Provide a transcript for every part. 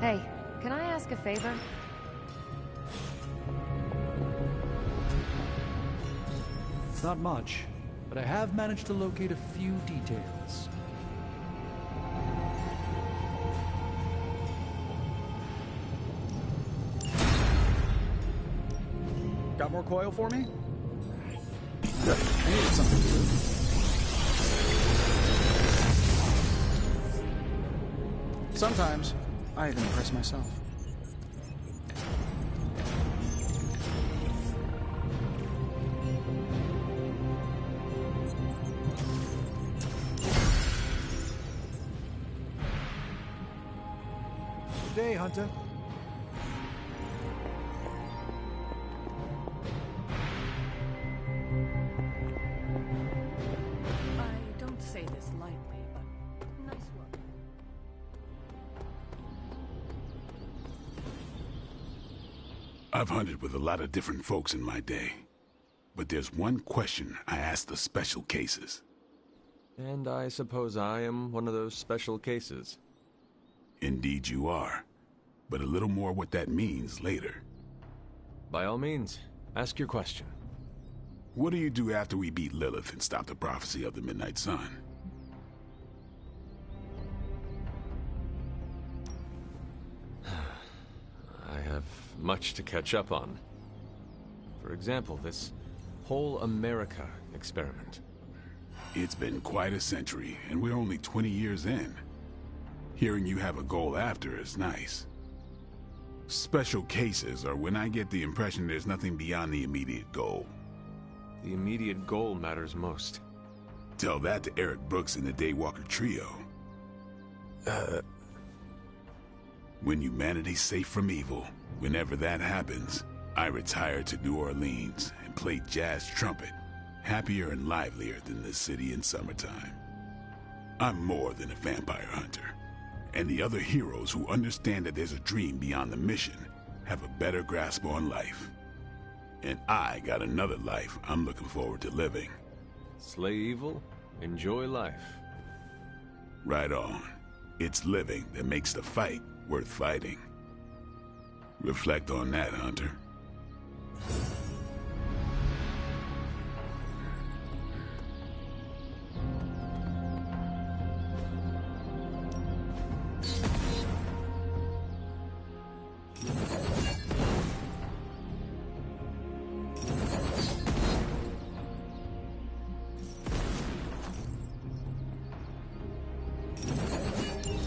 Hey, can I ask a favor? It's not much, but I have managed to locate a few details. Got more coil for me? Good. I needed something to do. Sometimes, I even impress myself. Good day, Hunter. I don't say this lightly, but nice work. I've hunted with a lot of different folks in my day. But there's one question I ask the special cases. And I suppose I am one of those special cases. Indeed you are. But a little more what that means later. By all means, ask your question. What do you do after we beat Lilith and stop the prophecy of the Midnight Sun? I have much to catch up on. For example, this whole America experiment. It's been quite a century, and we're only 20 years in. Hearing you have a goal after is nice. Special cases are when I get the impression there's nothing beyond the immediate goal. The immediate goal matters most. Tell that to Eric Brooks and the Daywalker Trio. When humanity's safe from evil, whenever that happens, I retire to New Orleans and play jazz trumpet, happier and livelier than this city in summertime. I'm more than a vampire hunter, and the other heroes who understand that there's a dream beyond the mission have a better grasp on life. And I got another life I'm looking forward to living. Slay evil, enjoy life. Right on. It's living that makes the fight worth fighting. Reflect on that, Hunter.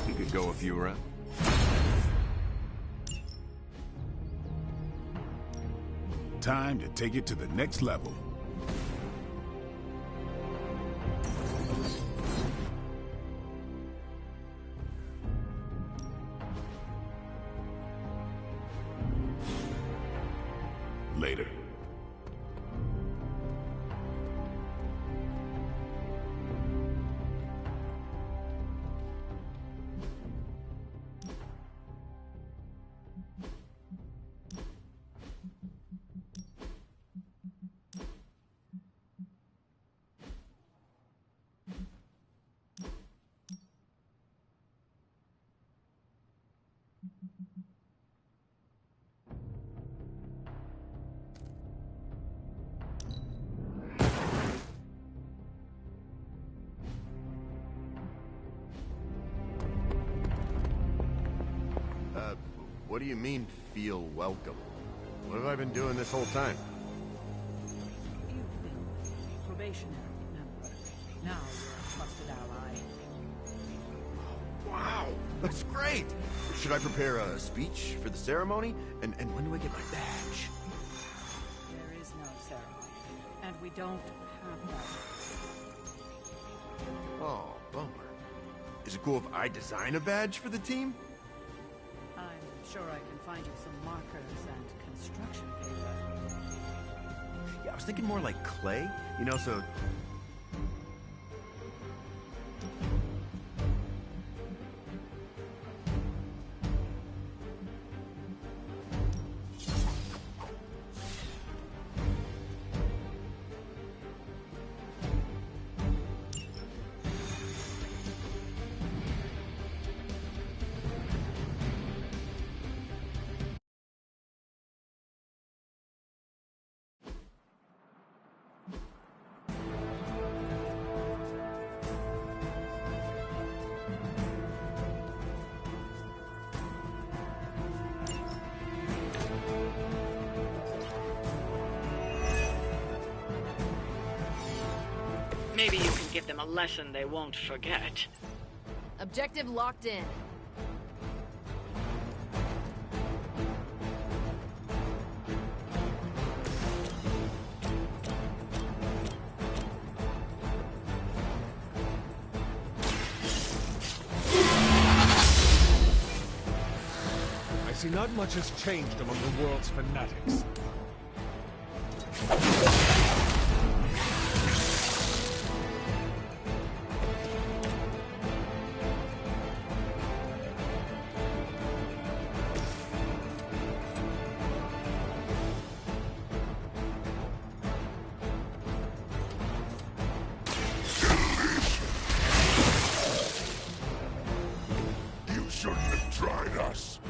You could go a few rounds. Time to take it to the next level. Later. What do you mean, feel welcome? What have I been doing this whole time? You've been a probationary member. Now you're a trusted ally. Wow, that's great! Should I prepare a speech for the ceremony? And when do I get my badge? There is no ceremony, and we don't have that. Oh, bummer. Is it cool if I design a badge for the team? I'm sure I can find you some markers and construction paper. Yeah, I was thinking more like clay, you know, so... Give them a lesson they won't forget. Objective locked in. I see not much has changed among the world's fanatics. You shouldn't have tried us.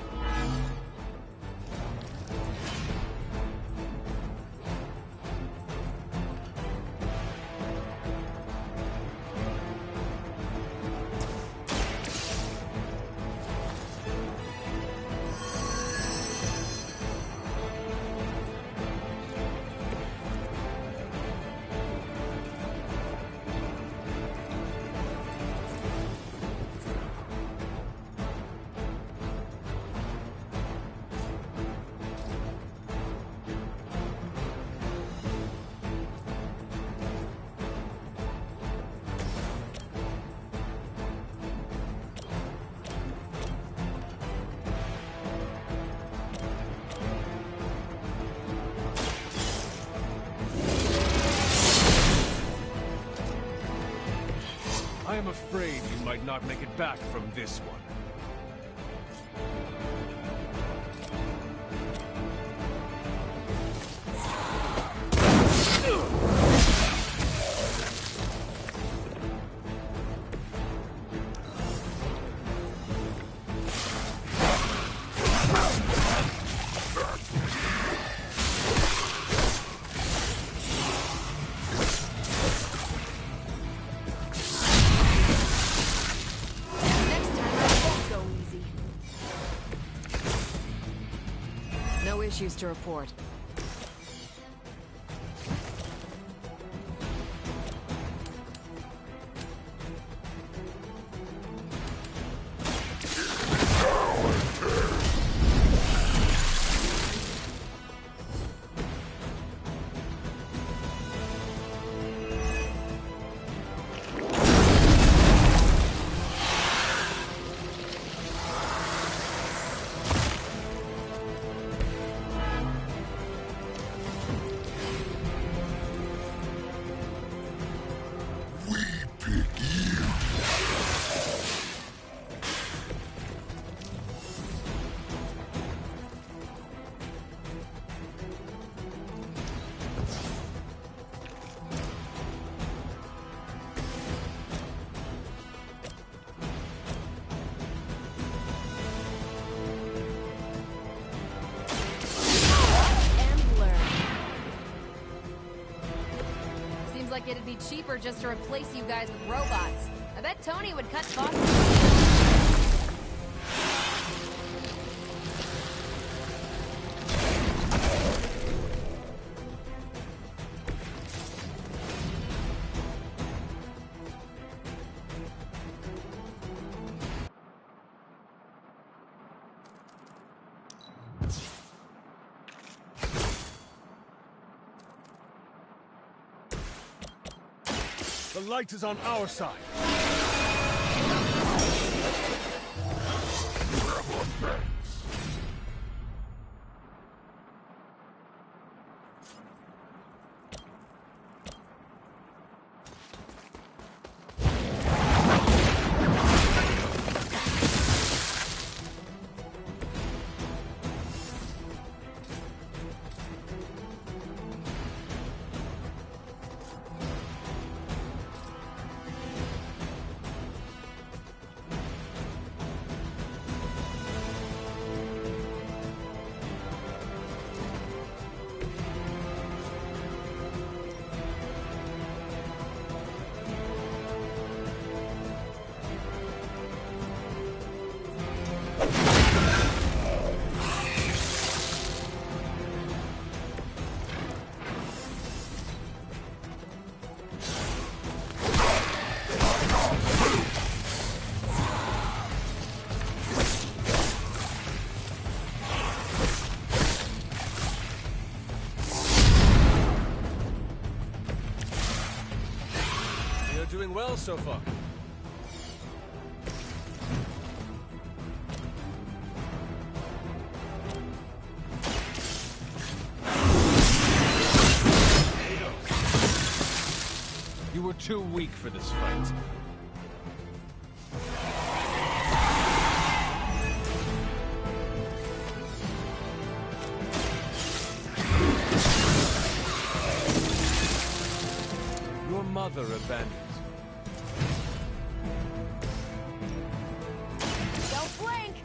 I am afraid you might not make it back from this one. No issues to report. Like it'd be cheaper just to replace you guys with robots. I bet Tony would cut costs. The light is on our side. well so far. You were too weak for this fight. Your mother abandoned you. Don't blink!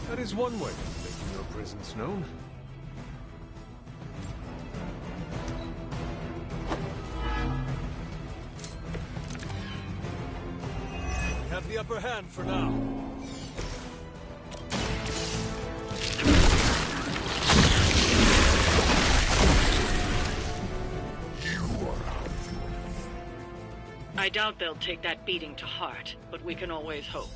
That is one way of making your presence known. We have the upper hand for now. I doubt they'll take that beating to heart, but we can always hope.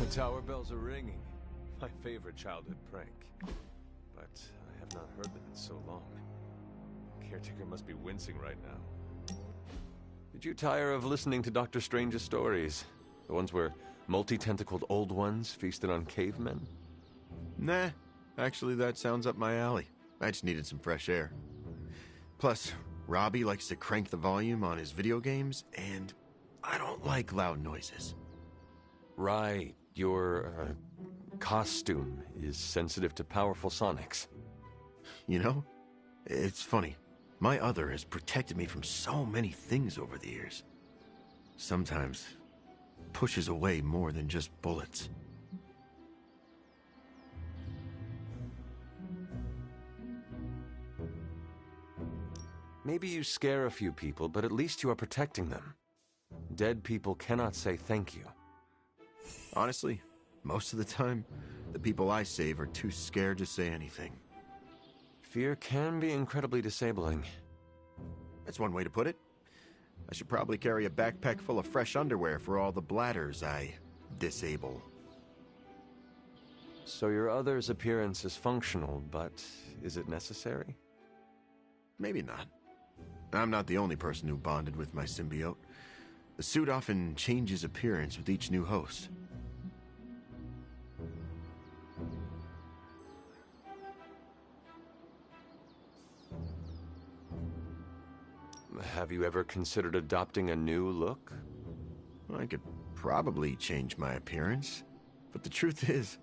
The tower bells are ringing. My favorite childhood prank. But I have not heard them in so long. Caretaker must be wincing right now. Did you tire of listening to Dr. Strange's stories? The ones where multi-tentacled old ones feasted on cavemen? Nah, actually that sounds up my alley. I just needed some fresh air. Plus, Robbie likes to crank the volume on his video games, and I don't like loud noises. Right. Your costume is sensitive to powerful sonics. You know, it's funny. My other has protected me from so many things over the years. Sometimes pushes away more than just bullets. Maybe you scare a few people, but at least you are protecting them. Dead people cannot say thank you. Honestly, most of the time, the people I save are too scared to say anything. Fear can be incredibly disabling. That's one way to put it. I should probably carry a backpack full of fresh underwear for all the bladders I disable. So your other's appearance is functional, but is it necessary? Maybe not. I'm not the only person who bonded with my symbiote. The suit often changes appearance with each new host. Have you ever considered adopting a new look? I could probably change my appearance, but the truth is,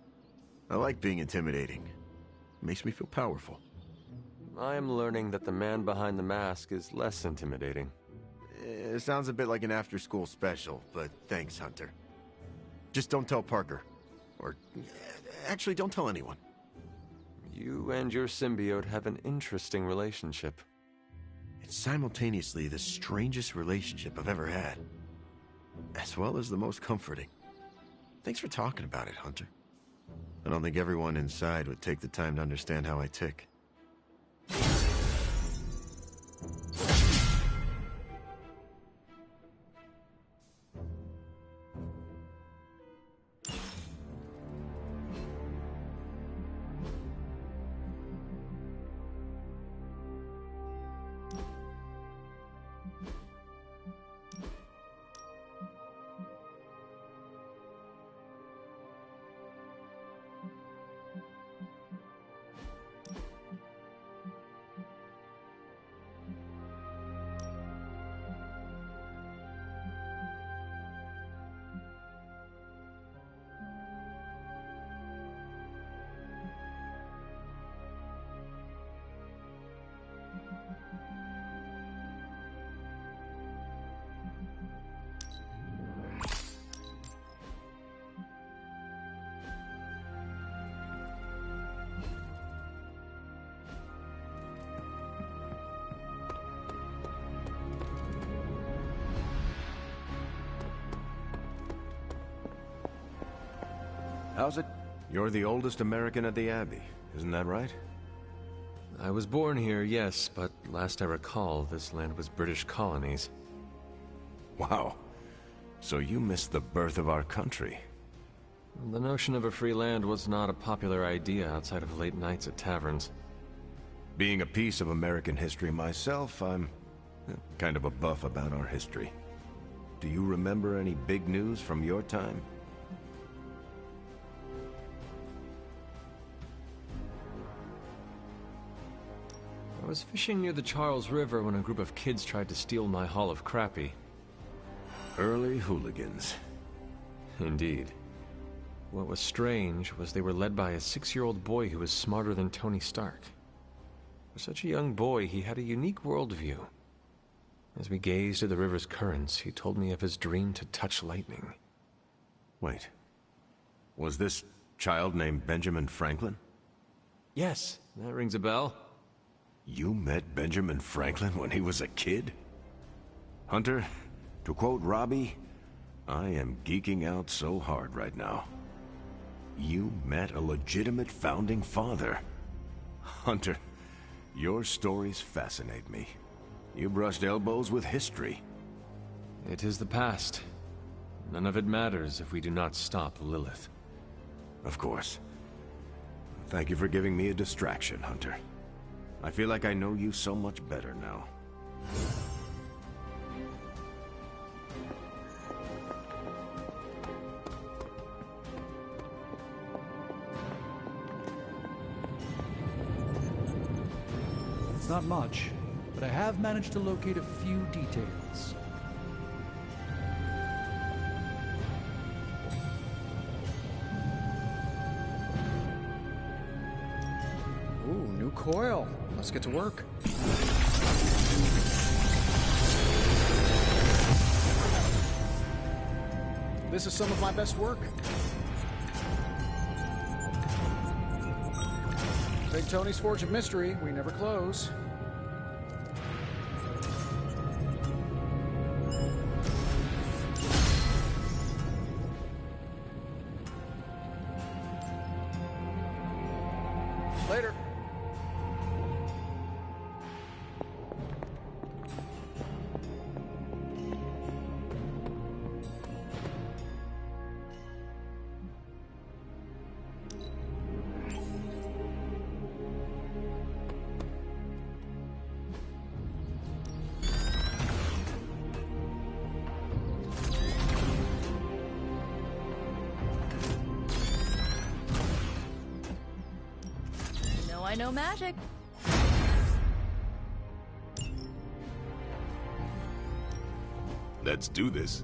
I like being intimidating. It makes me feel powerful. I am learning that the man behind the mask is less intimidating. It sounds a bit like an after-school special, but thanks, Hunter. Just don't tell Parker. Or, actually, don't tell anyone. You and your symbiote have an interesting relationship. It's simultaneously the strangest relationship I've ever had, as well as the most comforting. Thanks for talking about it, Hunter. I don't think everyone inside would take the time to understand how I tick. How's it? You're the oldest American at the Abbey, isn't that right? I was born here, yes, but last I recall, this land was British colonies. Wow. So you missed the birth of our country. The notion of a free land was not a popular idea outside of late nights at taverns. Being a piece of American history myself, I'm kind of a buff about our history. Do you remember any big news from your time? I was fishing near the Charles River when a group of kids tried to steal my haul of crappie. Early hooligans. Indeed. What was strange was they were led by a 6-year-old boy who was smarter than Tony Stark. For such a young boy, he had a unique worldview. As we gazed at the river's currents, he told me of his dream to touch lightning. Wait. Was this child named Benjamin Franklin? Yes, that rings a bell. You met Benjamin Franklin when he was a kid? Hunter, to quote Robbie, I am geeking out so hard right now. You met a legitimate founding father. Hunter, your stories fascinate me. You brushed elbows with history. It is the past. None of it matters if we do not stop Lilith. Of course. Thank you for giving me a distraction, Hunter. I feel like I know you so much better now. It's not much, but I have managed to locate a few details. Ooh, new coil. Let's get to work. This is some of my best work. Big Tony's Forge of Mystery. We never close. Later. I know magic. Let's do this.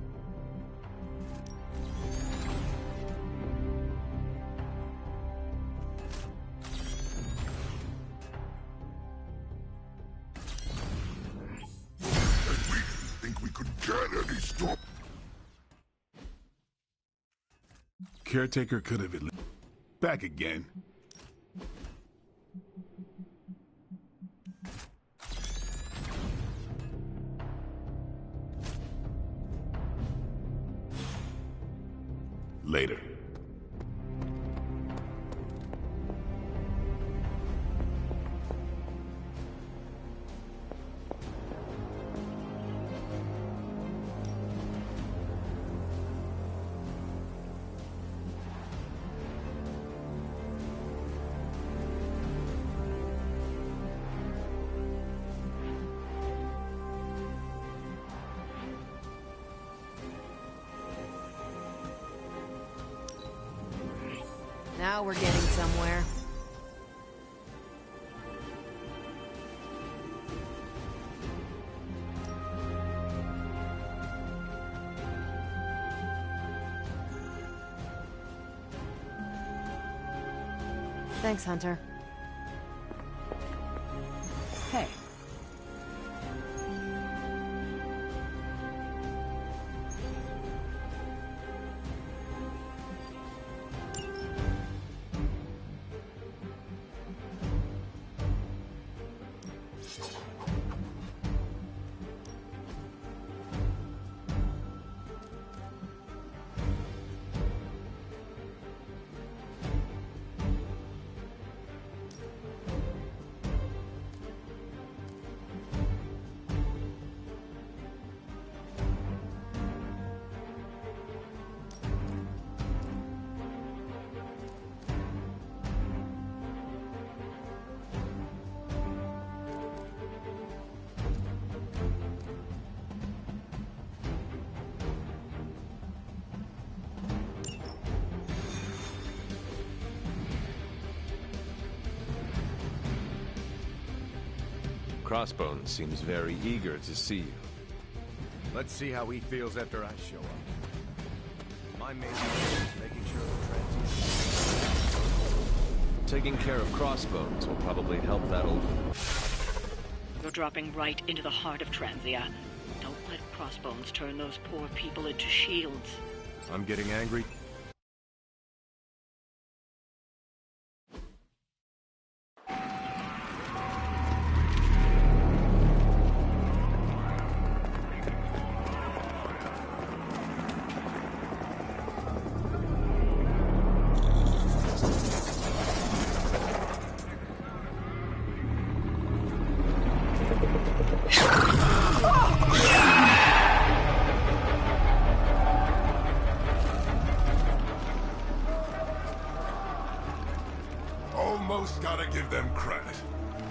Think we could get any stop? Caretaker could have back again. Later. Now we're getting somewhere. Thanks, Hunter. Hey. Crossbones seems very eager to see you. Let's see how he feels after I show up. My main goal is making sure the transit... Taking care of Crossbones will probably help that old... You're dropping right into the heart of Transia. Don't let Crossbones turn those poor people into shields. I'm getting angry. Almost gotta give them credit.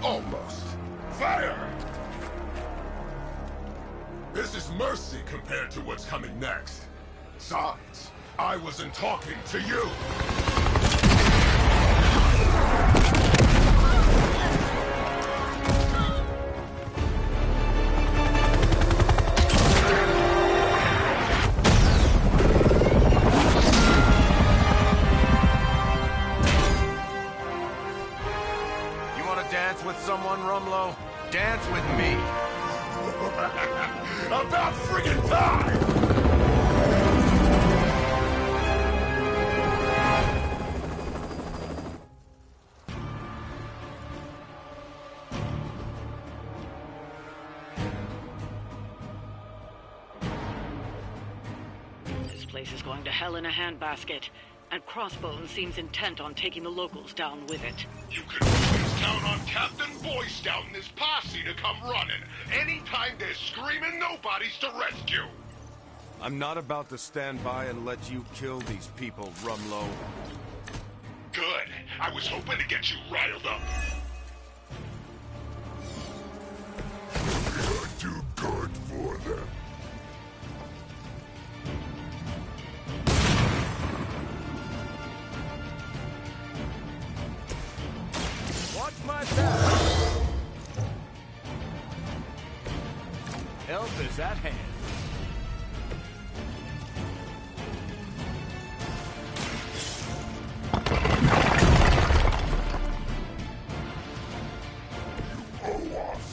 Almost. Fire! This is mercy compared to what's coming next. Besides, I wasn't talking to you! Dance with someone, Rumlow? Dance with me. About friggin' time! This place is going to hell in a handbasket, and Crossbones seems intent on taking the locals down with it. You can always count on Captain Boyce down in this posse to come running. Anytime they're screaming, nobody's to rescue. I'm not about to stand by and let you kill these people, Rumlow. Good. I was hoping to get you riled up. You're too good for them. Watch my back! Help is at hand. You owe us.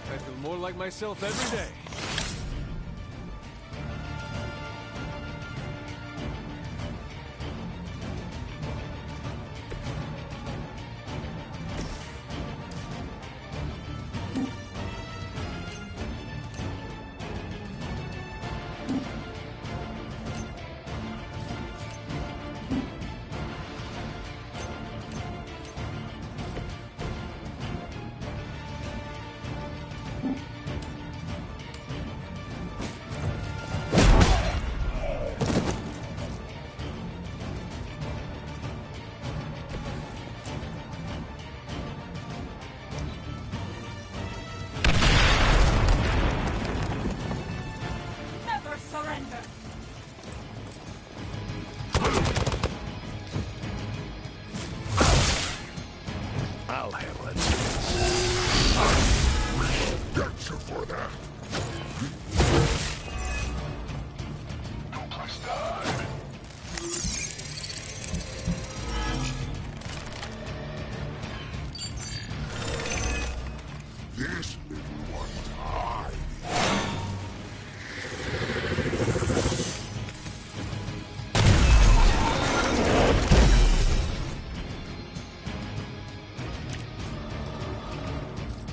I feel more like myself every day. I'll handle it. Get you for that. No place to hide. This little one's hiding.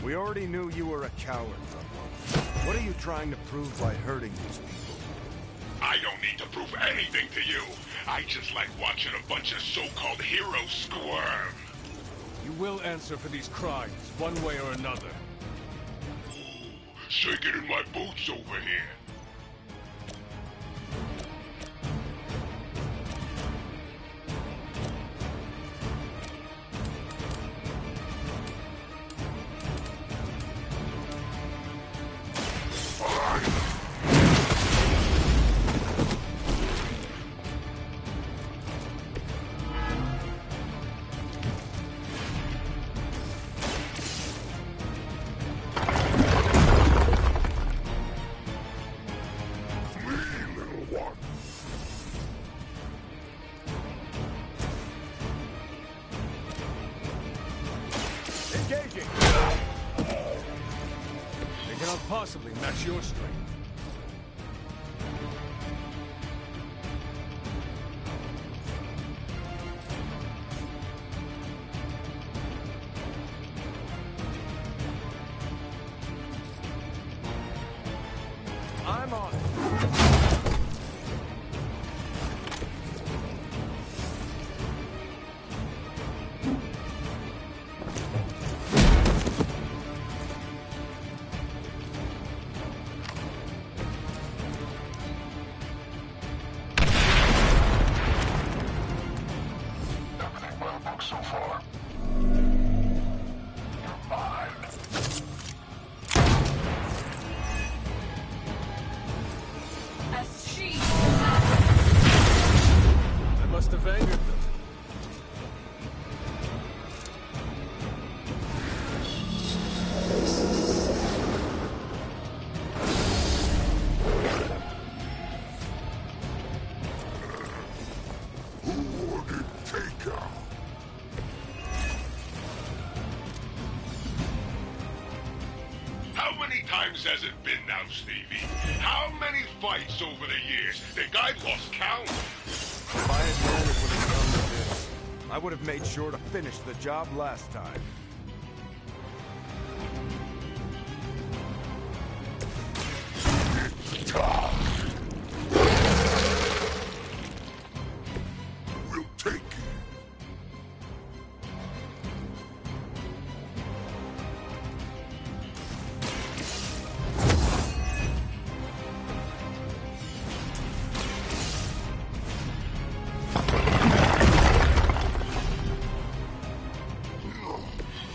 We already knew you were a coward, Rumlow. What are you trying to prove by hurting these people? I don't need to prove anything to you. I just like watching a bunch of so-called heroes squirm. You will answer for these crimes, one way or another. Shaking in my boots over here. Engaging! They cannot possibly match your strength. I'm on it. So far. You're mine. As she... I must have angered them. Who would it take out? How many times has it been now, Stevie? How many fights over the years? Think I've lost count? If I had known it would have come to this, I would have made sure to finish the job last time. It's time. We'll take it.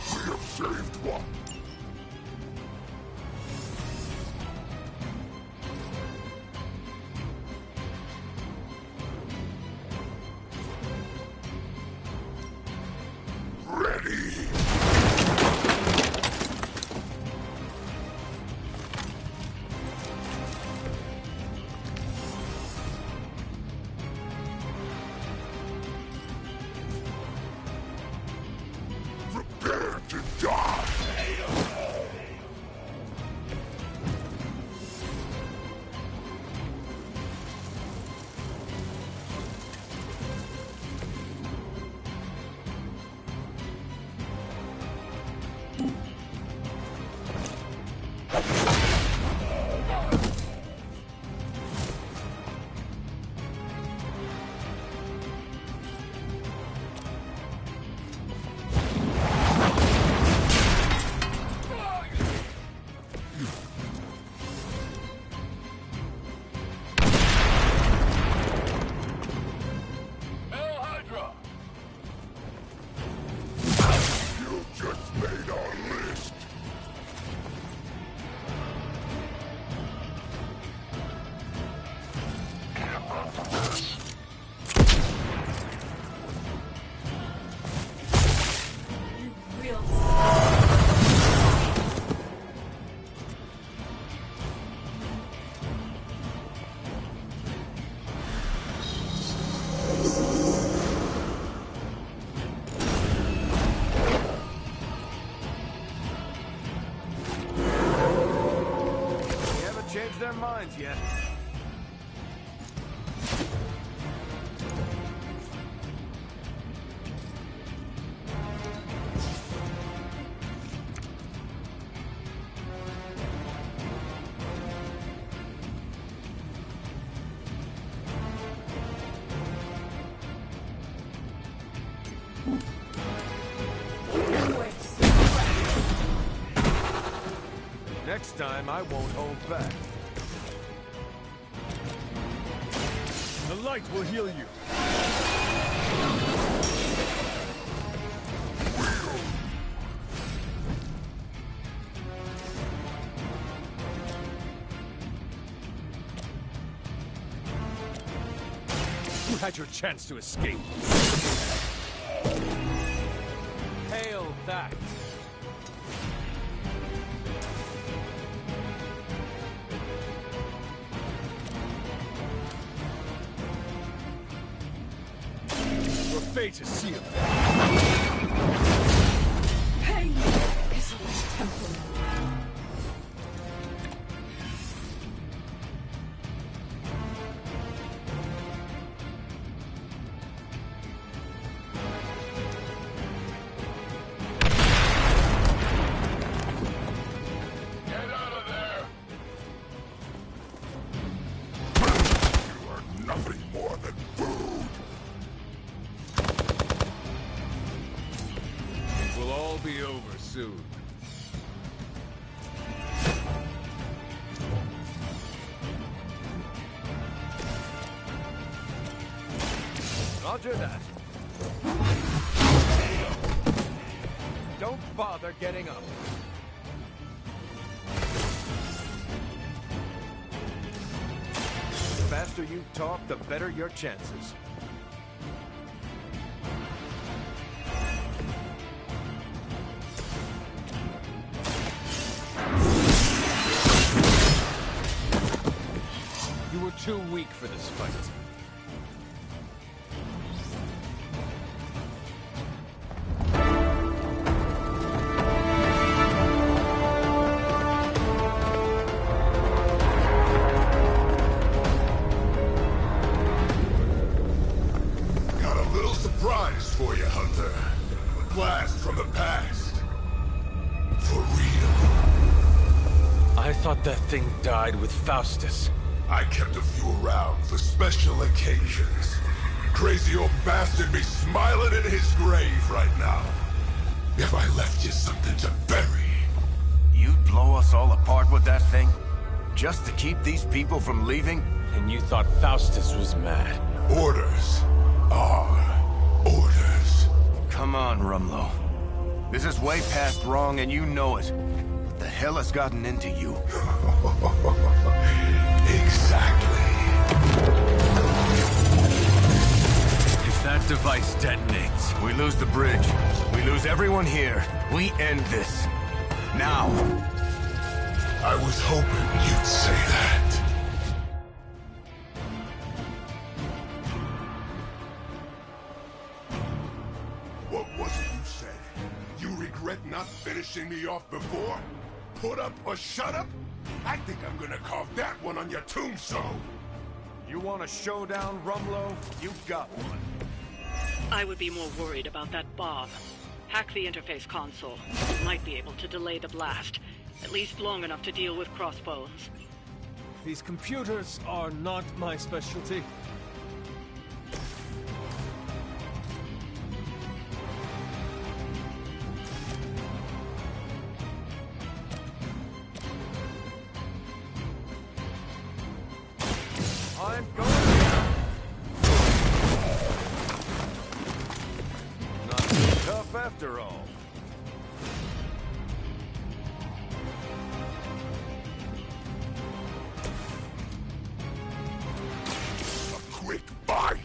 We have saved one. Ready. Prepare to die. You just made our list. Can't run from this. They haven't changed their minds yet. Next time, I won't hold back. The light will heal you. You had your chance to escape. Hail that! Your fate is sealed. Pain is a temperament. Get out of there! You are nothing more than food! It will all be over soon. Roger that. Don't bother getting up. The faster you talk, the better your chances. You were too weak for this fight. Got a little surprise for you, Hunter. A blast from the past. For real. I thought that thing died with Faustus. I kept a few around for special occasions. Crazy old bastard be smiling in his grave right now. If I left you something to bury. You'd blow us all apart with that thing? Just to keep these people from leaving? And you thought Faustus was mad. Orders are orders. Come on, Rumlow. This is way past wrong and you know it. What the hell has gotten into you? Exactly. If that device detonates, We lose the bridge. We lose everyone here. We end this. Now. I was hoping you'd say that. What was it you said? You regret not finishing me off before? Put up or shut up? I think I'm gonna carve that one on your tombstone. you want a showdown, Rumlow? You got one. I would be more worried about that Bob. Hack the interface console. Might be able to delay the blast. At least long enough to deal with Crossbones. These computers are not my specialty. I'm going down. Not so tough after all. A quick bite.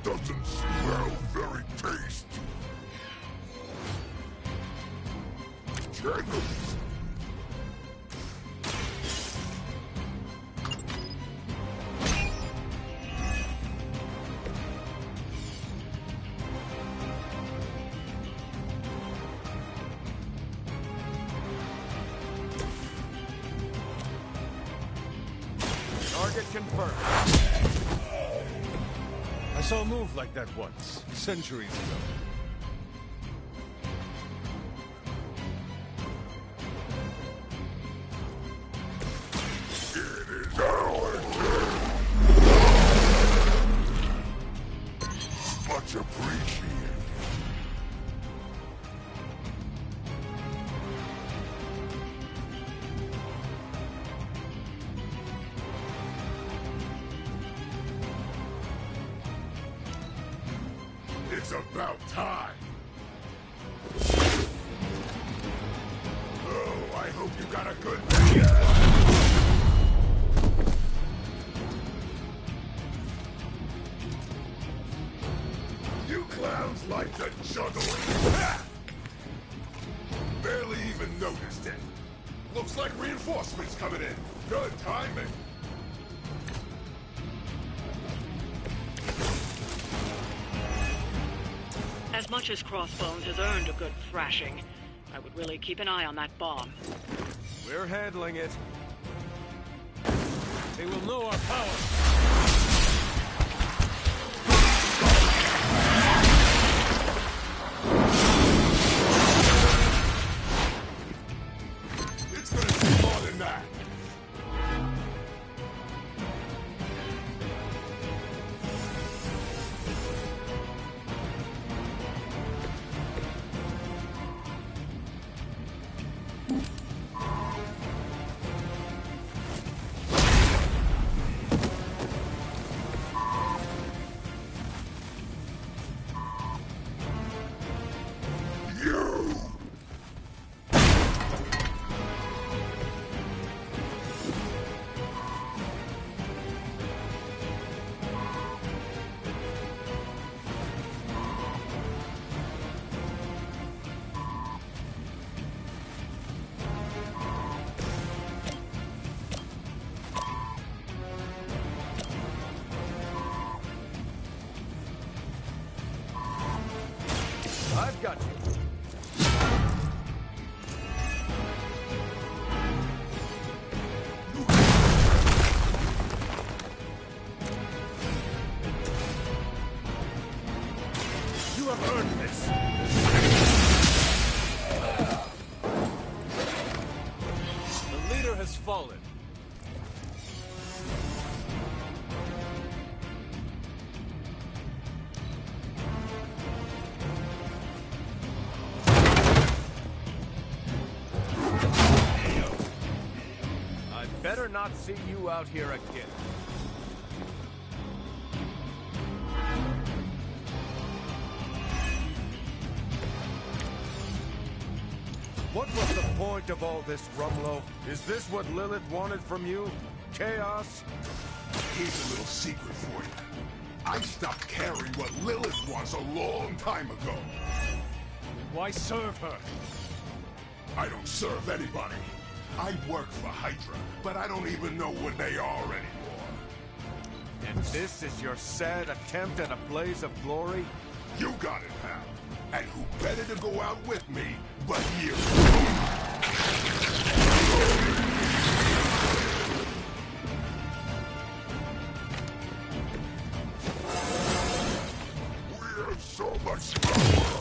Doesn't smell very tasty. Jealous. Target confirmed. I saw a move like that once, centuries ago. It is our turn. Much appreciated. about time. Oh, I hope you got a good You clowns like to juggle. Barely even noticed it. Looks like reinforcements coming in. Good timing. As much as Crossbones has earned a good thrashing, I would really keep an eye on that bomb. We're handling it. They will know our power. It's gonna take more than that. I've got you. You have earned this. The leader has fallen. Better not see you out here again. What was the point of all this, Rumlow? Is this what Lilith wanted from you? Chaos? Here's a little secret for you. I stopped caring what Lilith wants a long time ago. Why serve her? I don't serve anybody. I work for Hydra, but I don't even know what they are anymore. And this is your sad attempt at a blaze of glory? You got it, pal. And who better to go out with me but you? We have so much power.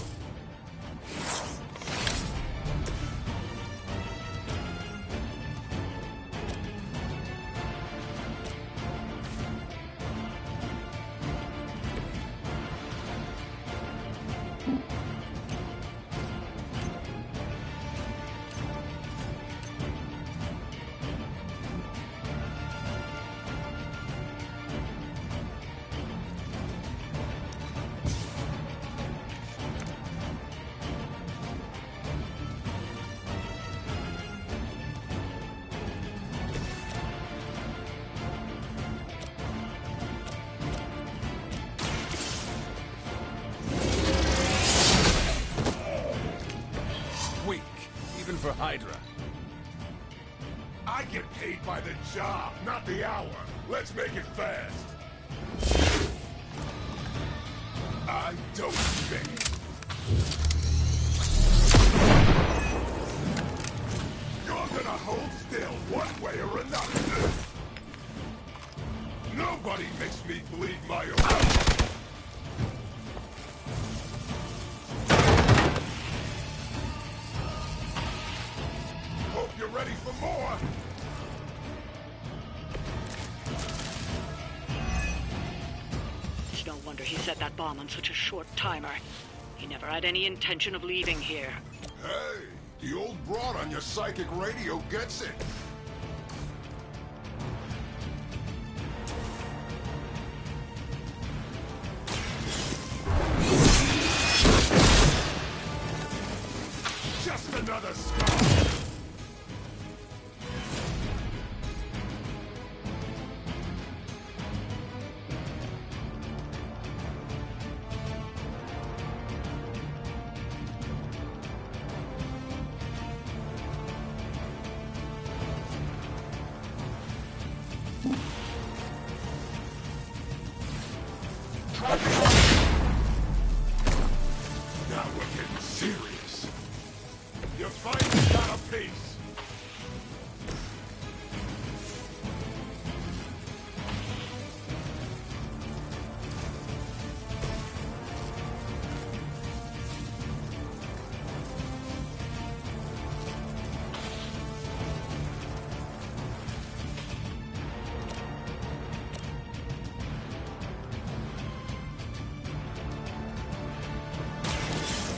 For Hydra. I get paid by the job, not the hour. Let's make it fast. I don't think. You're gonna hold still one way or another. Nobody makes me bleed my own. Ready for more? It's no wonder he set that bomb on such a short timer. He never had any intention of leaving here. Hey, the old broad on your psychic radio gets it. another scar. Now we're getting serious. You finally got a piece.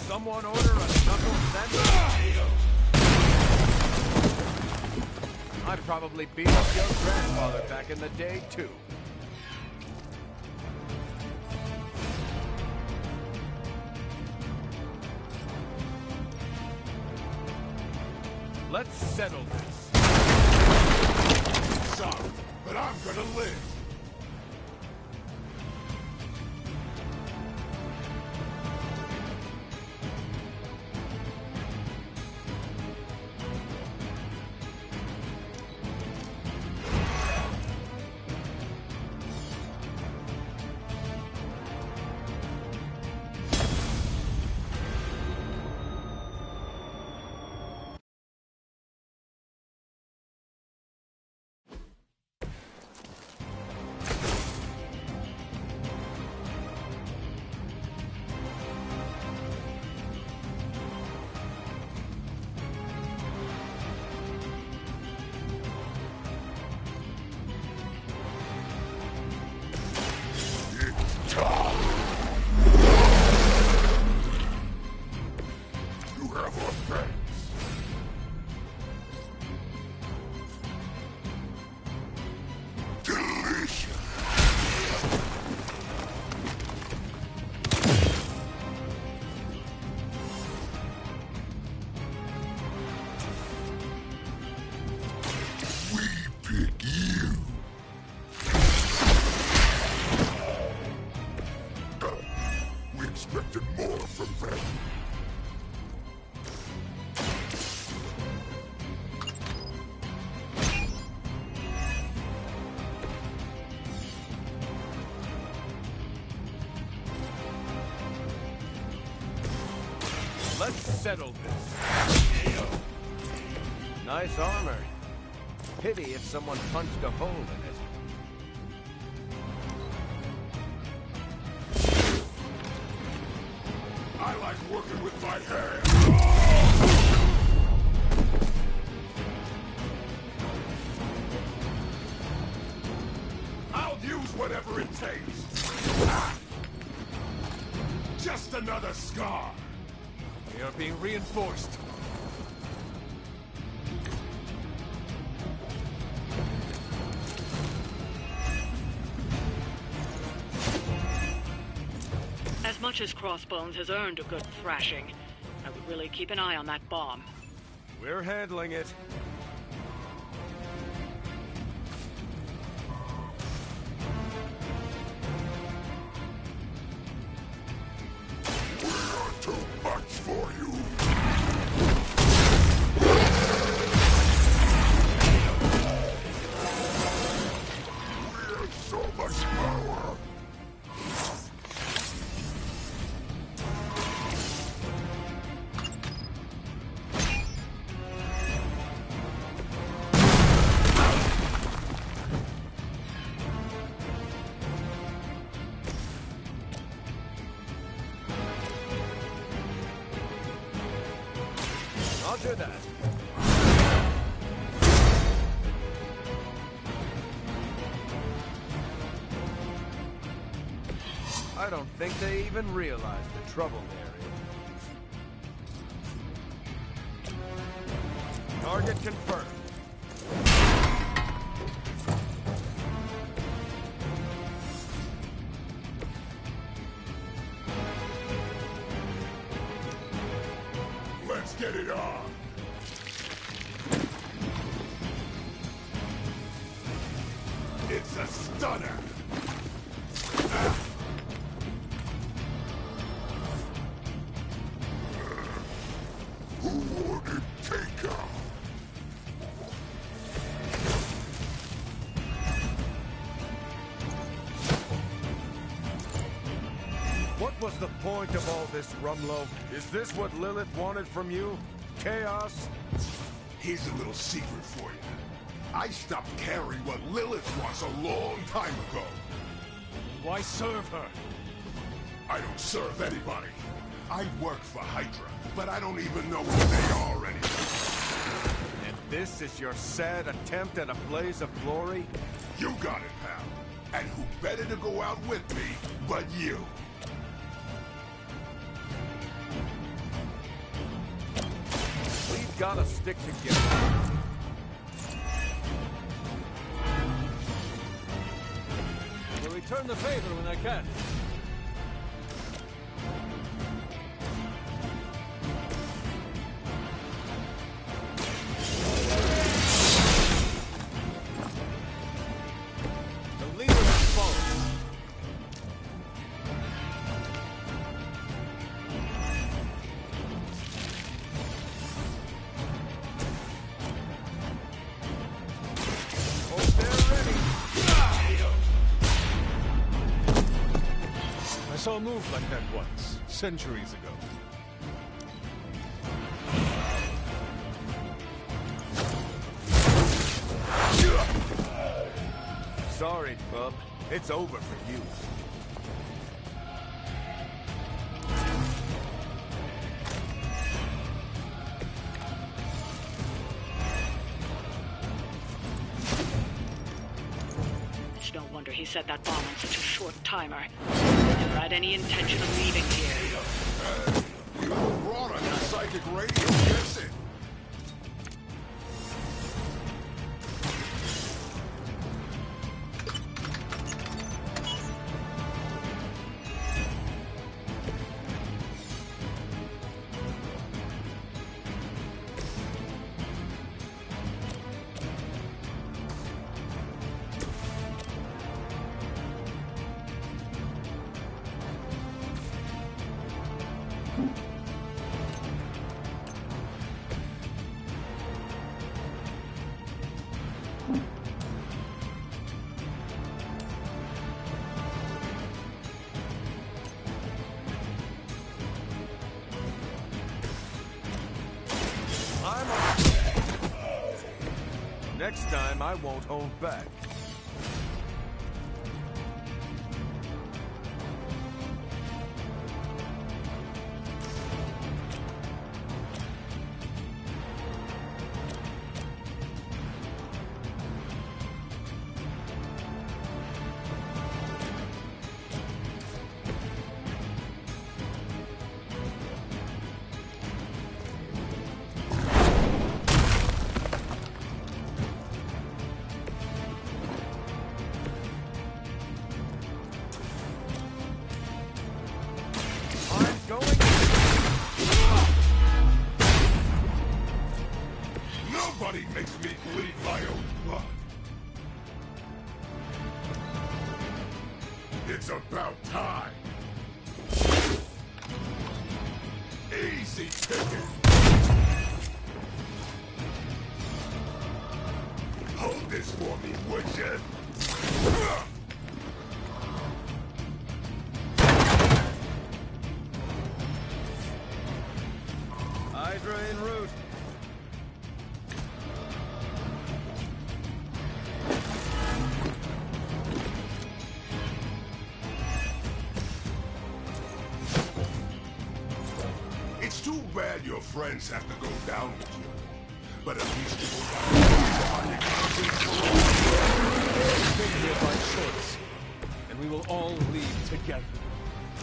Someone order a knuckle sandwich? I'd probably beat up your grandfather back in the day, too. Let's settle this. Sorry, but I'm gonna live. You have a thanks. Delicious. We pick you. We expected more from them. Let's settle this. Nice armor. Pity if someone punched a hole in it. I like working with my hands. I'll use whatever it takes. Just another scar. We are being reinforced. As much as Crossbones has earned a good thrashing, I would really keep an eye on that bomb. We're handling it. We are too much for you. We have so much power. Roger that. I don't think they even realize the trouble they're in. Target confirmed. Let's get it on. stunner! Who ordered takeout? What was the point of all this, Rumlow? Is this what Lilith wanted from you? Chaos? Here's a little secret for you. I stopped caring what Lilith wants a long time ago. Why serve her? I don't serve anybody. I work for Hydra, but I don't even know who they are anymore. And this is your sad attempt at a blaze of glory? You got it, pal. And who better to go out with me but you? We've gotta stick together. Will return the favor when I can. The leader has fallen. Hope they're ready. I saw a move like that once, centuries ago. Sorry, bub. It's over for you. It's no wonder he set that bomb on such a short timer. Never had any intention of leaving here. You brought on that psychic radio, guess it? Next time, I won't hold back. Nobody makes me bleed my own blood. It's about time. Easy picking. Hold this for me, would you? Hydra en route. It's too bad your friends have to go down with you. But at least you will not be Stay here by choice, and we will all leave together.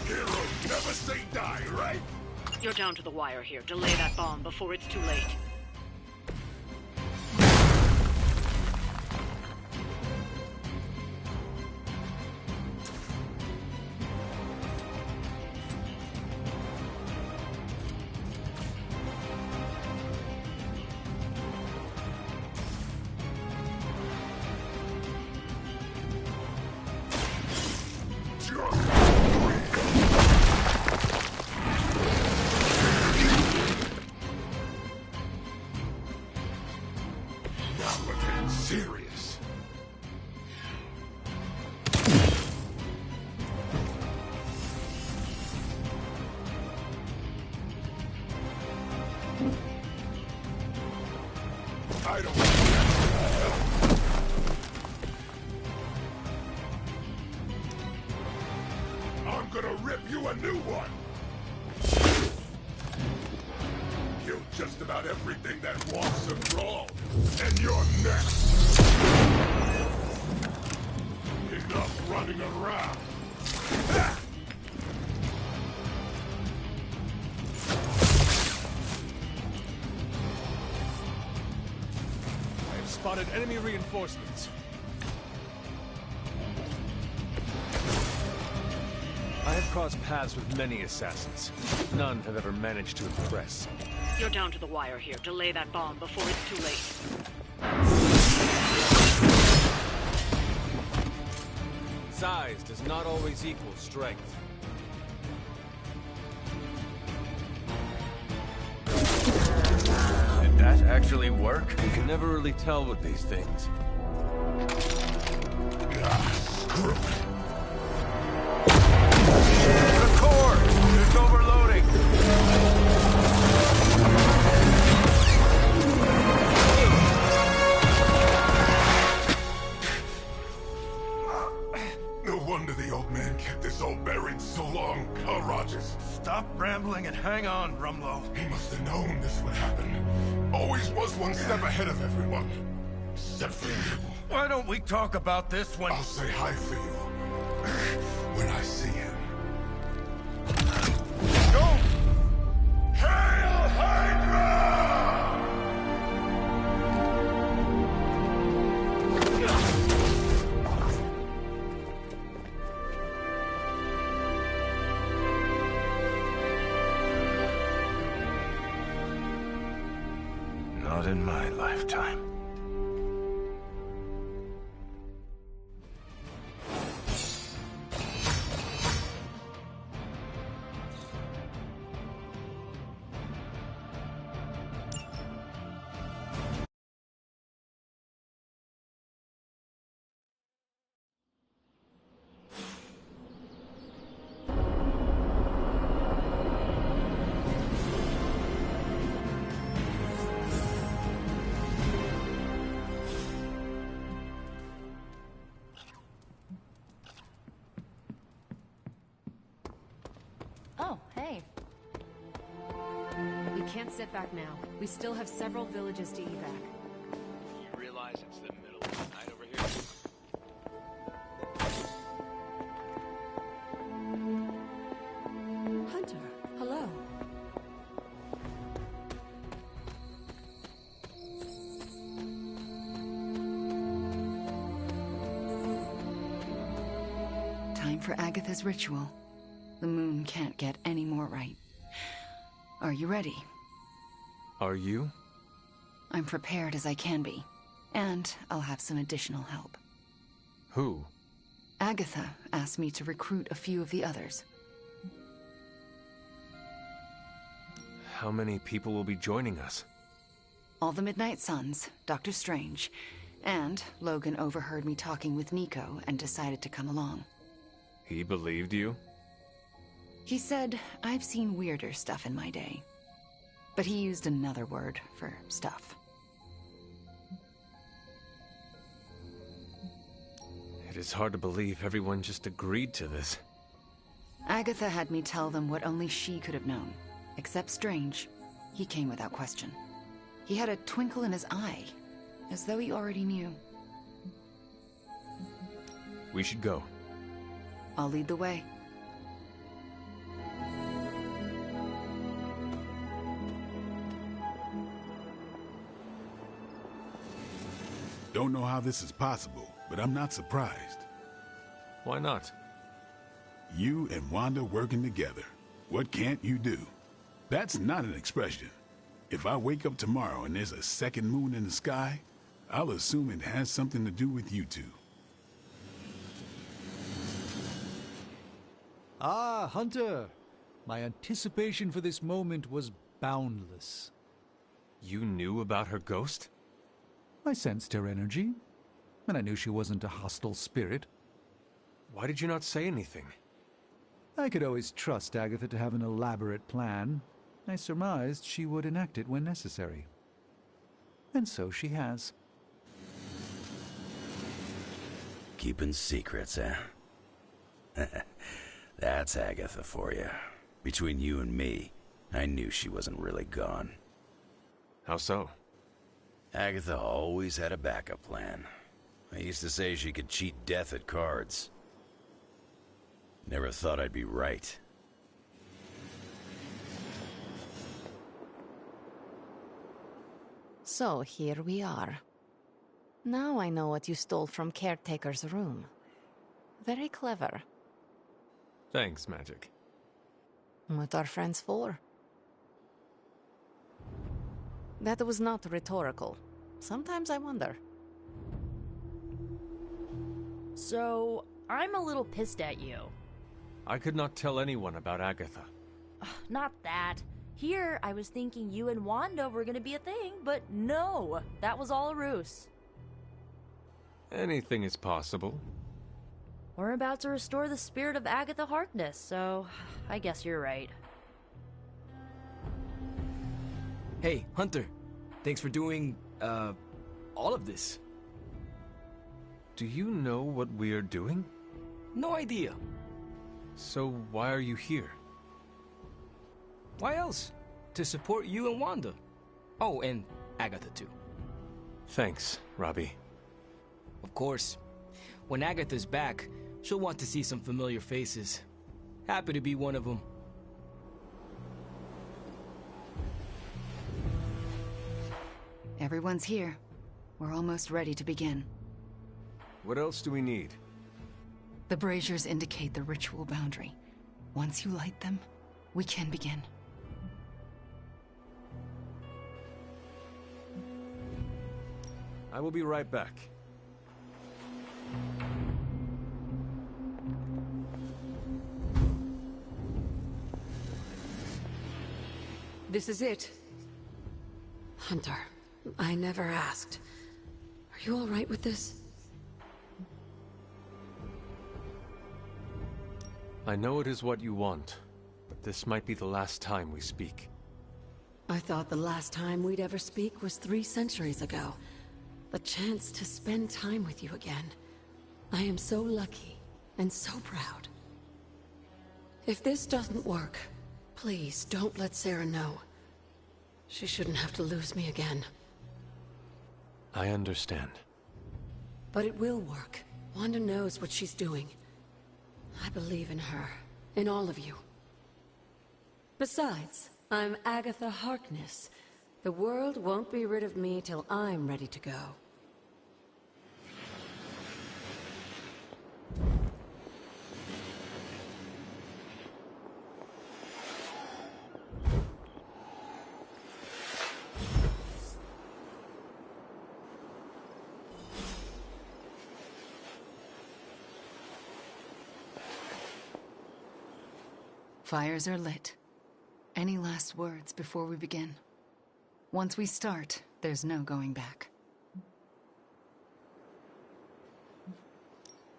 Heroes never say die, right? You're down to the wire here. Delay that bomb before it's too late. serious. I don't I'm gonna rip you a new one! Killed just about everything that walks and crawls, and you're next! Enough running around! Ha! I have spotted enemy reinforcements. I have crossed paths with many assassins. None have ever managed to impress. You're down to the wire here. Delay that bomb before it's too late. Size does not always equal strength. Did that actually work? You can never really tell with these things. Screw it. The core! It's overloading! No wonder the old man kept this all buried so long, huh, Rogers? Stop rambling and hang on, Rumlow. He must have known this would happen. Always was one step ahead of everyone. Except for you. Why don't we talk about this when... I'll say hi for you. When I see him. Go! Hail Hydra! Not in my lifetime. Oh, hey. We can't sit back now. We still have several villages to evac. You realize it's the middle of the night over here? Hunter, hello. Time for Agatha's ritual. The moon can't get any more right. Are you ready? Are you? I'm prepared as I can be. And I'll have some additional help. Who? Agatha asked me to recruit a few of the others. How many people will be joining us? All the Midnight Suns, Dr. Strange, and Logan overheard me talking with Nico and decided to come along. He believed you? He said, I've seen weirder stuff in my day. But he used another word for stuff. It is hard to believe everyone just agreed to this. Agatha had me tell them what only she could have known. Except Strange. He came without question. He had a twinkle in his eye, as though he already knew. We should go. I'll lead the way. Don't know how this is possible, but I'm not surprised. Why not? You and Wanda working together. What can't you do? That's not an expression. If I wake up tomorrow and there's a second moon in the sky, I'll assume it has something to do with you two. Ah, Hunter! My anticipation for this moment was boundless. You knew about her ghost? I sensed her energy, and I knew she wasn't a hostile spirit. Why did you not say anything? I could always trust Agatha to have an elaborate plan. I surmised she would enact it when necessary. And so she has. Keeping secrets, eh? That's Agatha for you. Between you and me, I knew she wasn't really gone. How so? Agatha always had a backup plan. I used to say she could cheat death at cards. Never thought I'd be right. So here we are. Now I know what you stole from Caretaker's room. Very clever. Thanks, Magic. What are friends for? That was not rhetorical. Sometimes I wonder. So, I'm a little pissed at you. I could not tell anyone about Agatha. Not that. Here, I was thinking you and Wanda were gonna be a thing, but no, that was all a ruse. Anything is possible. We're about to restore the spirit of Agatha Harkness, so I guess you're right. Hey, Hunter. Thanks for doing, all of this. Do you know what we are doing? No idea. So why are you here? Why else? To support you and Wanda. Oh, and Agatha too. Thanks, Robbie. Of course. When Agatha's back, she'll want to see some familiar faces. Happy to be one of them. Everyone's here. We're almost ready to begin. What else do we need? The braziers indicate the ritual boundary. Once you light them, we can begin. I will be right back. This is it. Hunter, I never asked. Are you all right with this? I know it is what you want, but this might be the last time we speak. I thought the last time we'd ever speak was 3 centuries ago. The chance to spend time with you again. I am so lucky and so proud. If this doesn't work, please don't let Sarah know. She shouldn't have to lose me again. I understand. But it will work. Wanda knows what she's doing. I believe in her, in all of you. Besides, I'm Agatha Harkness. The world won't be rid of me till I'm ready to go. Fires are lit. Any last words before we begin? Once we start, there's no going back.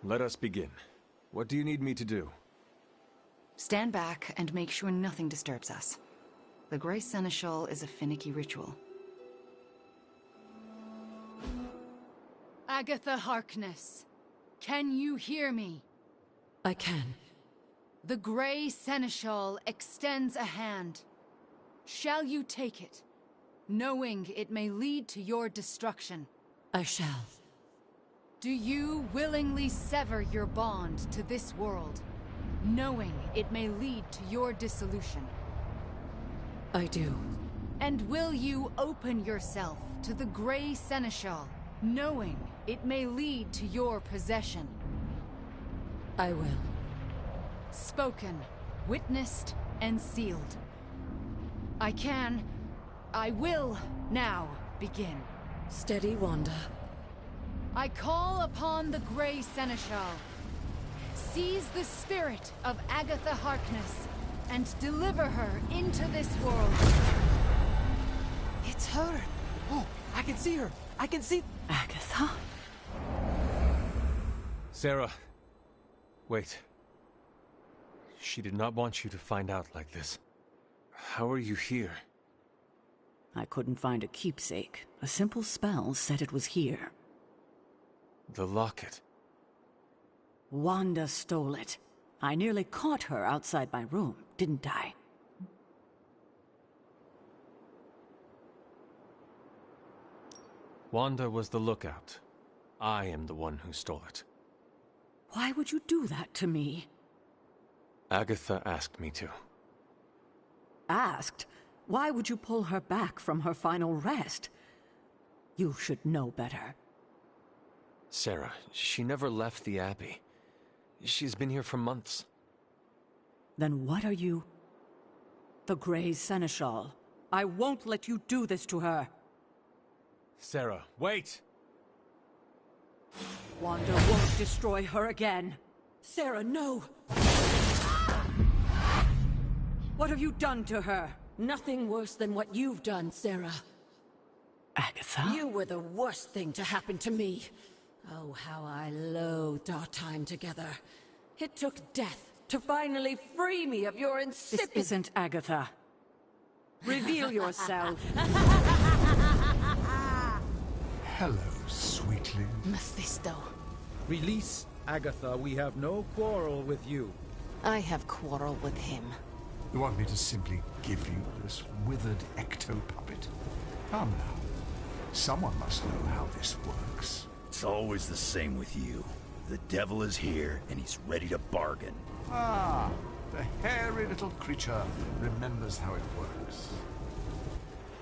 Let us begin. What do you need me to do? Stand back and make sure nothing disturbs us. The Grey Seneschal is a finicky ritual. Agatha Harkness, can you hear me? I can. The Grey Seneschal extends a hand. Shall you take it, knowing it may lead to your destruction? I shall. Do you willingly sever your bond to this world, knowing it may lead to your dissolution? I do. And will you open yourself to the Grey Seneschal, knowing it may lead to your possession? I will. Spoken, witnessed, and sealed. I will now begin. Steady, Wanda. I call upon the Grey Seneschal. Seize the spirit of Agatha Harkness and deliver her into this world. It's her! Oh, I can see her! I can see... Agatha? Sarah. Wait. She did not want you to find out like this. How are you here? I couldn't find a keepsake. A simple spell said it was here. The locket. Wanda stole it. I nearly caught her outside my room, didn't I? Wanda was the lookout. I am the one who stole it. Why would you do that to me? Agatha asked me to. Asked? Why would you pull her back from her final rest? You should know better. Sarah, she never left the Abbey. She's been here for months. Then what are you? The Grey Seneschal. I won't let you do this to her. Sarah, wait! Wanda won't destroy her again. Sarah, no! What have you done to her? Nothing worse than what you've done, Sarah. Agatha? You were the worst thing to happen to me. Oh, how I loathed our time together. It took death to finally free me of your insipid... This isn't Agatha. Reveal yourself. Hello, sweetling. Mephisto. Release Agatha. We have no quarrel with you. I have quarrel with him. You want me to simply give you this withered ecto-puppet? Come now. Someone must know how this works. It's always the same with you. The devil is here, and he's ready to bargain. Ah, the hairy little creature remembers how it works.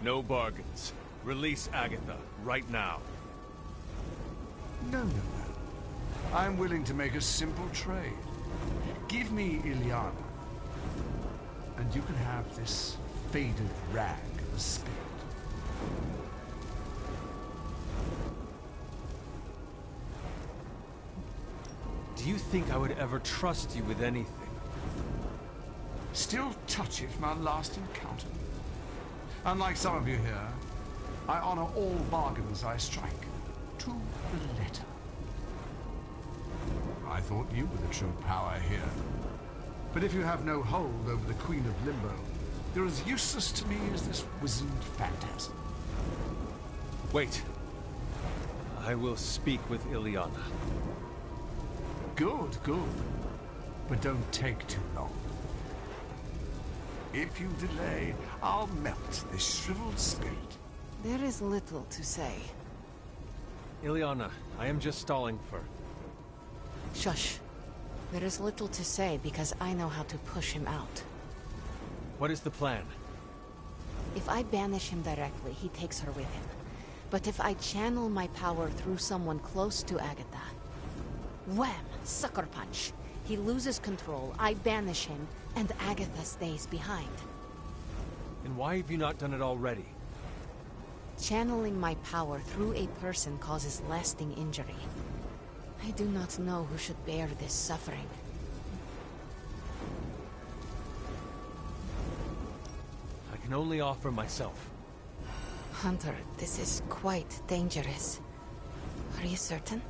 No bargains. Release Agatha, right now. No. I'm willing to make a simple trade. Give me Illyana, and you can have this faded rag of a spirit. Do you think I would ever trust you with anything? Still touchy from our last encounter. Unlike some of you here, I honor all bargains I strike, to the letter. I thought you were the true power here. But if you have no hold over the Queen of Limbo, you're as useless to me as this wizened phantasm. Wait. I will speak with Illyana. Good. But don't take too long. If you delay, I'll melt this shriveled spirit. There is little to say. Illyana, I am just stalling for... Shush. There is little to say because I know how to push him out. What is the plan? If I banish him directly, he takes her with him. But if I channel my power through someone close to Agatha... Wham! Sucker punch. He loses control, I banish him, and Agatha stays behind. And why have you not done it already? Channeling my power through a person causes lasting injury. I do not know who should bear this suffering. I can only offer myself. Hunter, this is quite dangerous. Are you certain?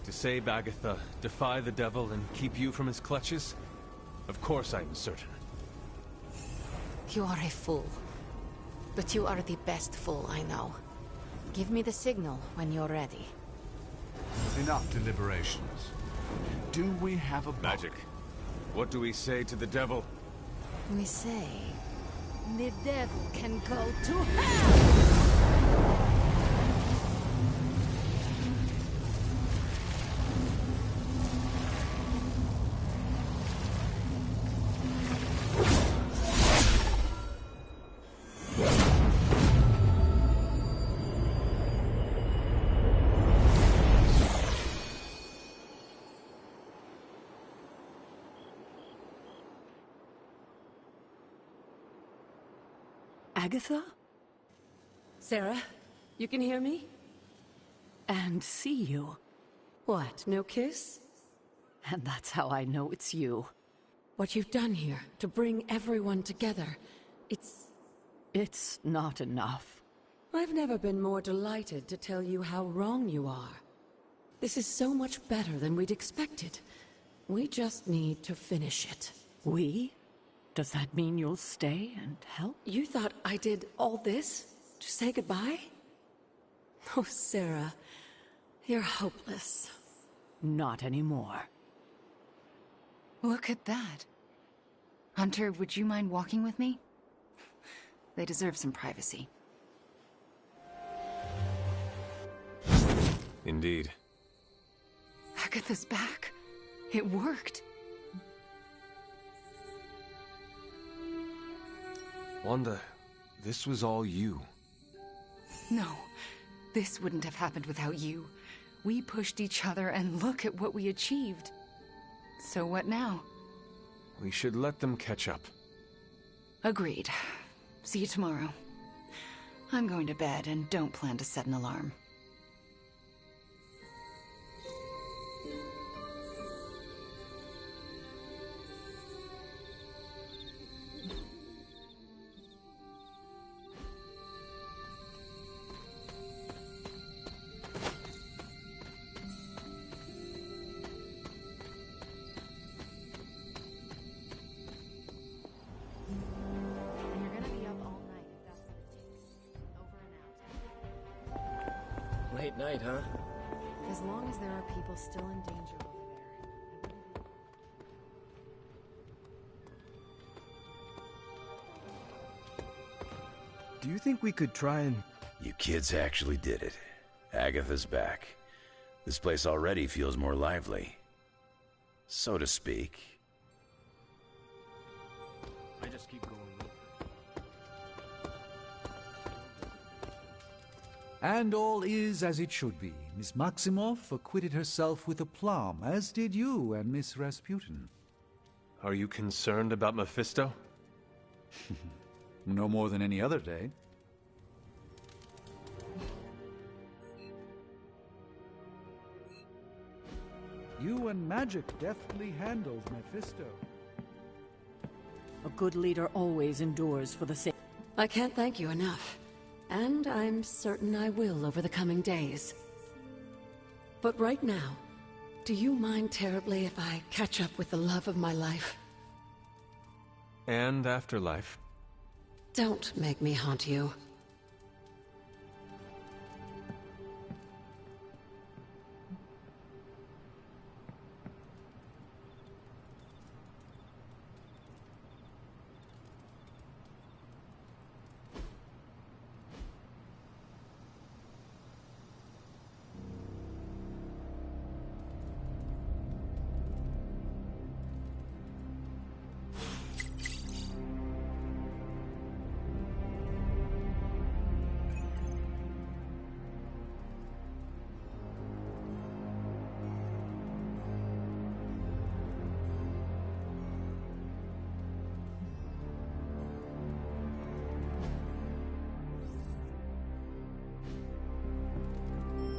To save Agatha, defy the devil, and keep you from his clutches? Of course I am certain. You are a fool. But you are the best fool I know. Give me the signal when you're ready. Enough deliberations. Do we have a magic? What do we say to the devil? We say... The devil can go to hell! Agatha? Sarah, you can hear me? And see you. What, no kiss? And that's how I know it's you. What you've done here, to bring everyone together, it's not enough. I've never been more delighted to tell you how wrong you are. This is so much better than we'd expected. We just need to finish it. We? Does that mean you'll stay and help? You thought I did all this to say goodbye? Oh, Sarah, you're hopeless. Not anymore. Look at that. Hunter, would you mind walking with me? They deserve some privacy. Indeed. Agatha's back. It worked. Wanda, this was all you. No, this wouldn't have happened without you. We pushed each other and look at what we achieved. So what now? We should let them catch up. Agreed. See you tomorrow. I'm going to bed and don't plan to set an alarm. Late night, huh? As long as there are people still in danger over there. Do you think we could try and... You kids actually did it. Agatha's back. This place already feels more lively. So to speak. I just keep going. And all is as it should be. Miss Maximoff acquitted herself with aplomb, as did you and Miss Rasputin. Are you concerned about Mephisto? No more than any other day. You and magic deftly handled Mephisto. A good leader always endures for the sake. I can't thank you enough. And I'm certain I will over the coming days. But right now, do you mind terribly if I catch up with the love of my life? And afterlife. Don't make me haunt you.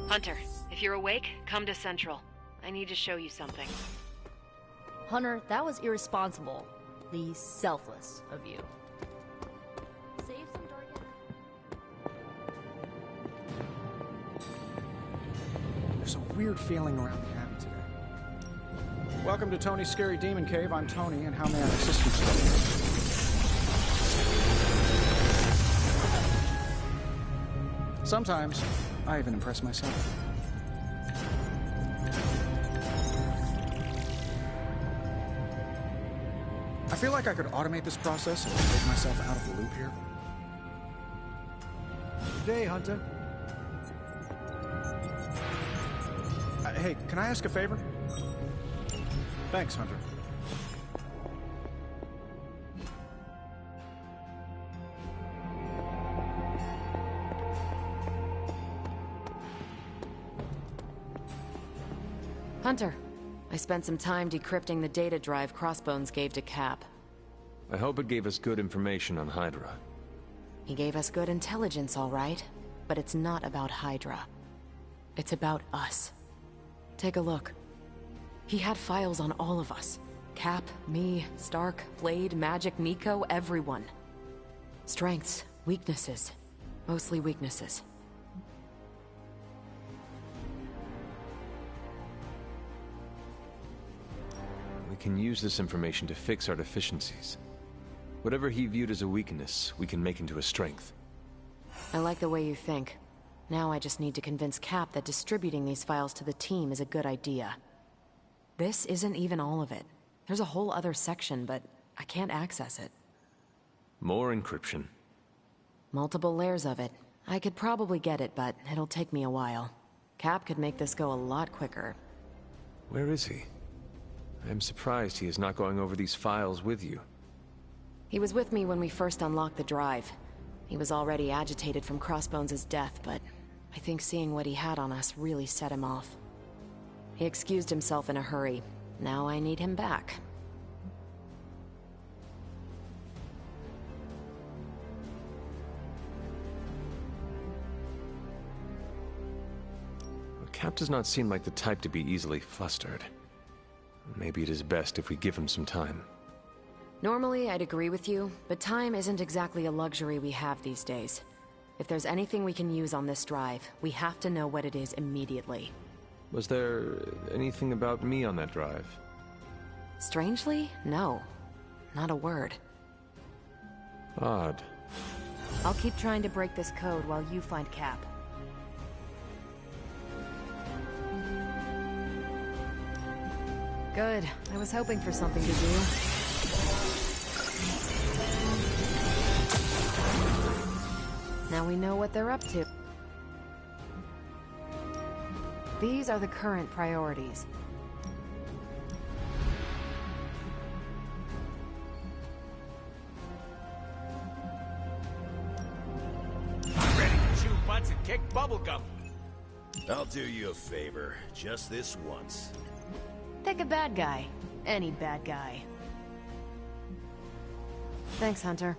Hunter, if you're awake, come to Central. I need to show you something. Hunter, that was irresponsible. Selfless of you. Save some dark energy. There's a weird feeling around the Abbey today. Welcome to Tony's Scary Demon Cave. I'm Tony, and how may I assist you today? Sometimes, I even impress myself. I feel like I could automate this process and take myself out of the loop here. Good day, Hunter. Hey, can I ask a favor? Thanks, Hunter. Hunter, I spent some time decrypting the data drive Crossbones gave to Cap. I hope it gave us good information on Hydra. He gave us good intelligence, all right, but it's not about Hydra. It's about us. Take a look. He had files on all of us. Cap, me, Stark, Blade, Magic, Nico, everyone. Strengths, weaknesses. Mostly weaknesses. We can use this information to fix our deficiencies. Whatever he viewed as a weakness, we can make into a strength. I like the way you think. Now I just need to convince Cap that distributing these files to the team is a good idea. This isn't even all of it. There's a whole other section, but I can't access it. More encryption. Multiple layers of it. I could probably get it, but it'll take me a while. Cap could make this go a lot quicker. Where is he? I am surprised he is not going over these files with you. He was with me when we first unlocked the drive. He was already agitated from Crossbones' death, but I think seeing what he had on us really set him off. He excused himself in a hurry. Now I need him back. Cap does not seem like the type to be easily flustered. Maybe it is best if we give him some time. Normally, I'd agree with you, but time isn't exactly a luxury we have these days. If there's anything we can use on this drive, we have to know what it is immediately. Was there anything about me on that drive? Strangely, no. Not a word. Odd. I'll keep trying to break this code while you find Cap. Good. I was hoping for something to do. Now we know what they're up to. These are the current priorities. I'm ready to chew butts and kick bubblegum. I'll do you a favor, just this once. Pick a bad guy. Any bad guy. Thanks, Hunter.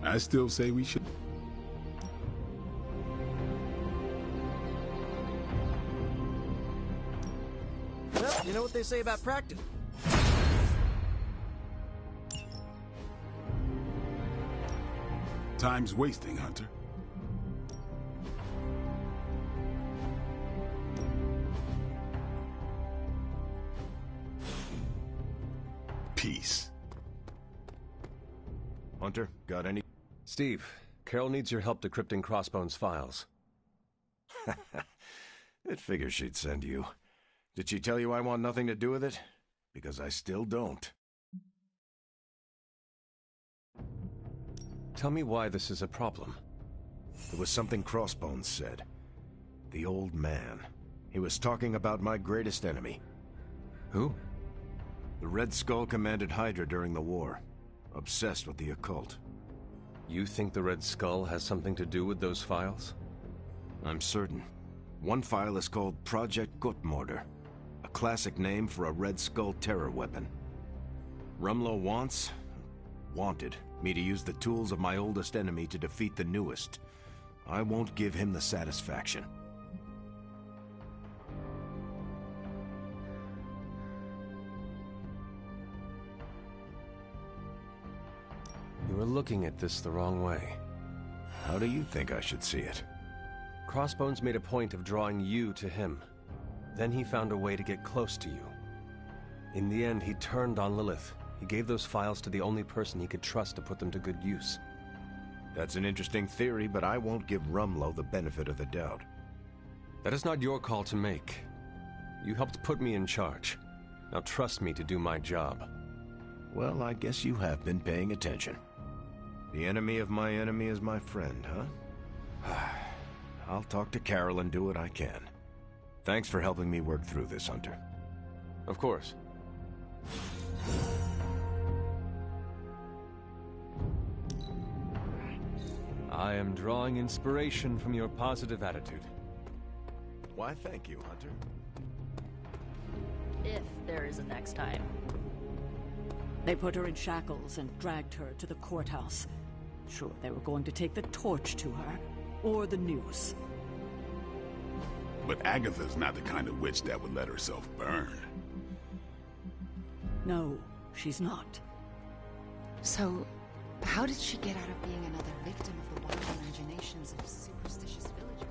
I still say we should. Well, you know what they say about practice. Time's wasting, Hunter. Peace. Hunter, got any? Steve, Carol needs your help decrypting Crossbones' files. It figures she'd send you. Did she tell you I want nothing to do with it? Because I still don't. Tell me why this is a problem. It was something Crossbones said. The old man. He was talking about my greatest enemy. Who? The Red Skull commanded Hydra during the war. Obsessed with the occult. You think the Red Skull has something to do with those files? I'm certain. One file is called Project Gutmorder, a classic name for a Red Skull terror weapon. Rumlow wanted me to use the tools of my oldest enemy to defeat the newest. I won't give him the satisfaction. You were looking at this the wrong way. How do you think I should see it? Crossbones made a point of drawing you to him. Then he found a way to get close to you. In the end, he turned on Lilith. He gave those files to the only person he could trust to put them to good use. That's an interesting theory, but I won't give Rumlow the benefit of the doubt. That is not your call to make. You helped put me in charge. Now trust me to do my job. Well, I guess you have been paying attention. The enemy of my enemy is my friend, huh? I'll talk to Carol and do what I can. Thanks for helping me work through this, Hunter. Of course. I am drawing inspiration from your positive attitude. Why, thank you, Hunter. If there is a next time. They put her in shackles and dragged her to the courthouse. Sure, they were going to take the torch to her, or the news. But Agatha's not the kind of witch that would let herself burn. No, she's not. So, how did she get out of being another victim of the wild imaginations of superstitious villagers?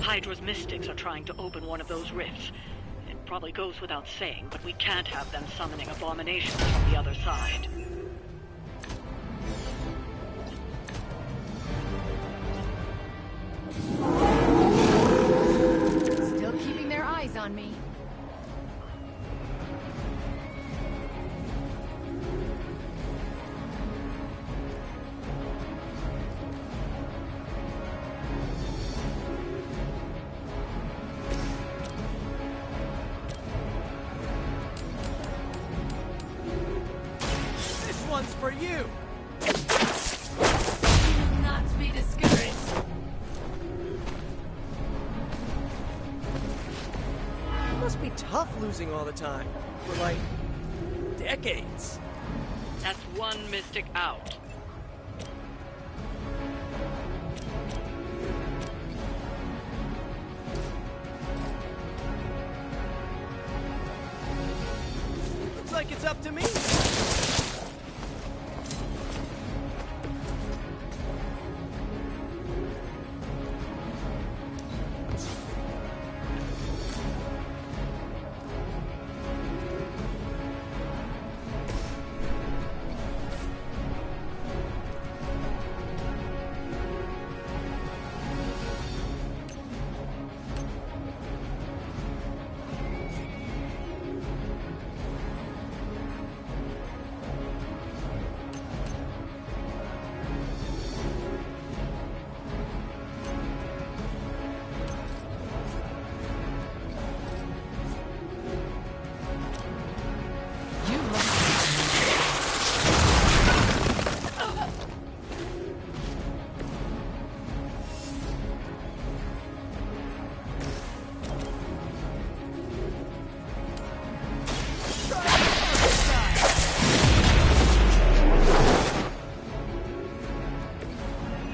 Hydra's mystics are trying to open one of those rifts. It probably goes without saying, but we can't have them summoning abominations from the other side. Still keeping their eyes on me. One's for you! Not to be discouraged. It must be tough losing all the time. For like... decades. That's one mystic out. Looks like it's up to me.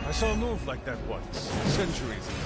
I saw a move like that once, centuries ago.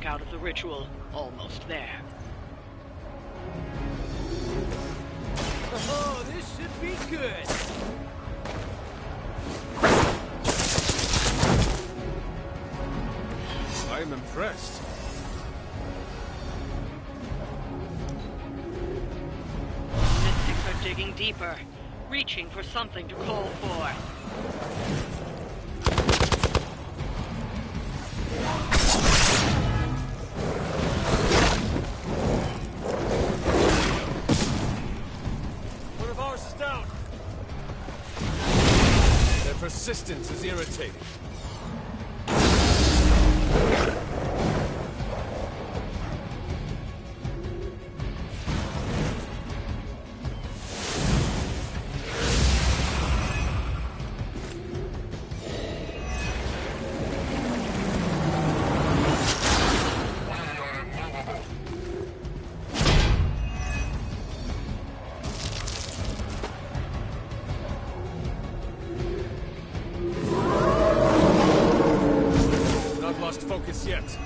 magic out of the ritual. Almost there. Oh, this should be good. I am impressed. Mystics are digging deeper, reaching for something to call for. One of ours is down. Their persistence is irritating. Focus yet.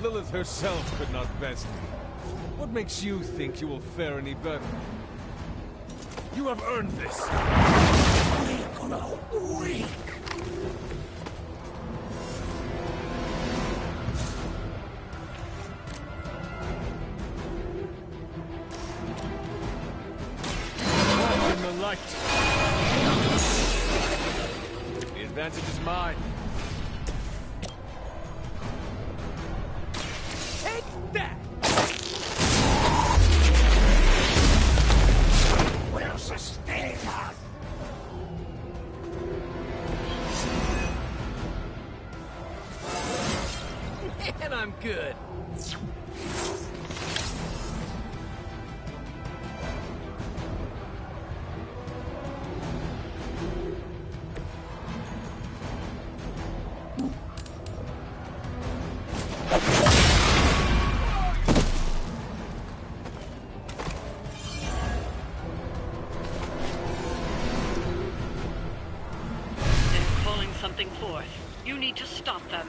Lilith herself could not best me. What makes you think you will fare any better? You have earned this. Weak. Light. The advantage is mine. Take that! We'll sustain us. And I'm good. Something forth. You need to stop them.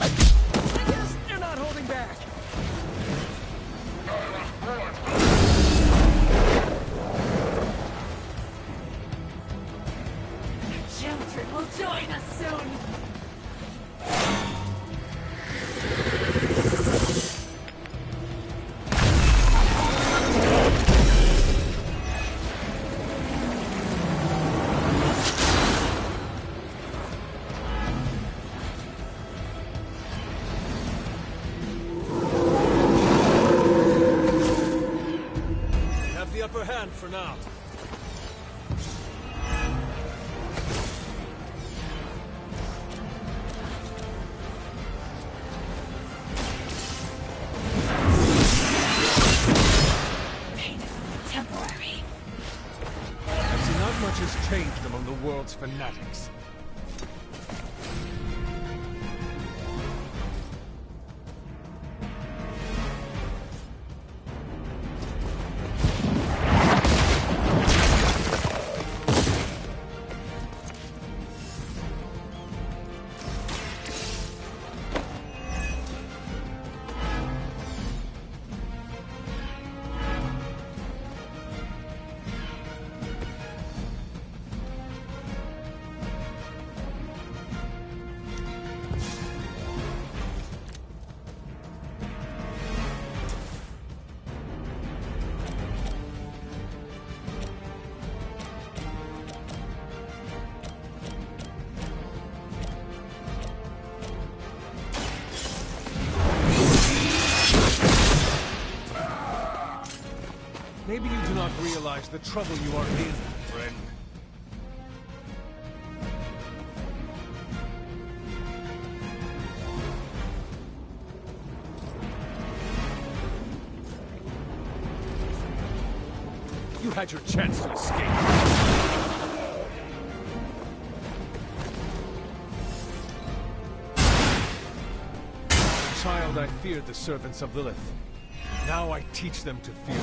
I guess they're not holding back. Children will join us soon! We have the upper hand for now. Temporary. I see not much has changed among the world's fanatics. Maybe you do not realize the trouble you are in, friend. You had your chance to escape. As a child, I feared the servants of Lilith. Now I teach them to fear me.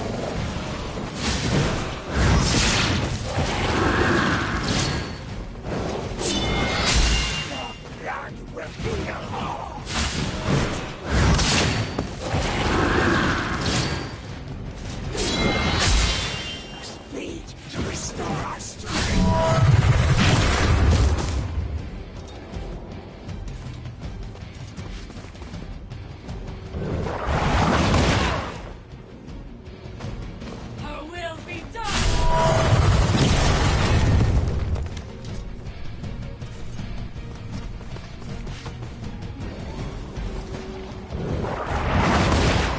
Speed to restore our strength. Her will be done!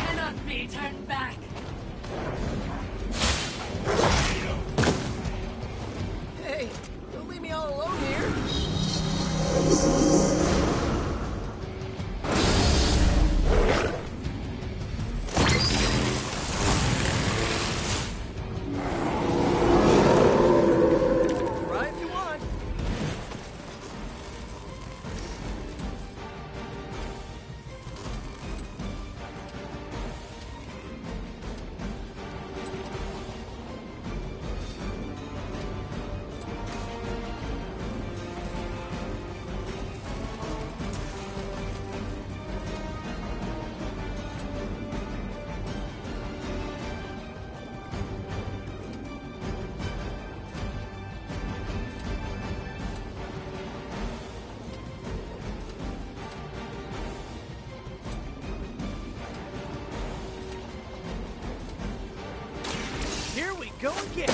Cannot be turned back! Hey, don't leave me all alone here. Right if you want. Here we go again.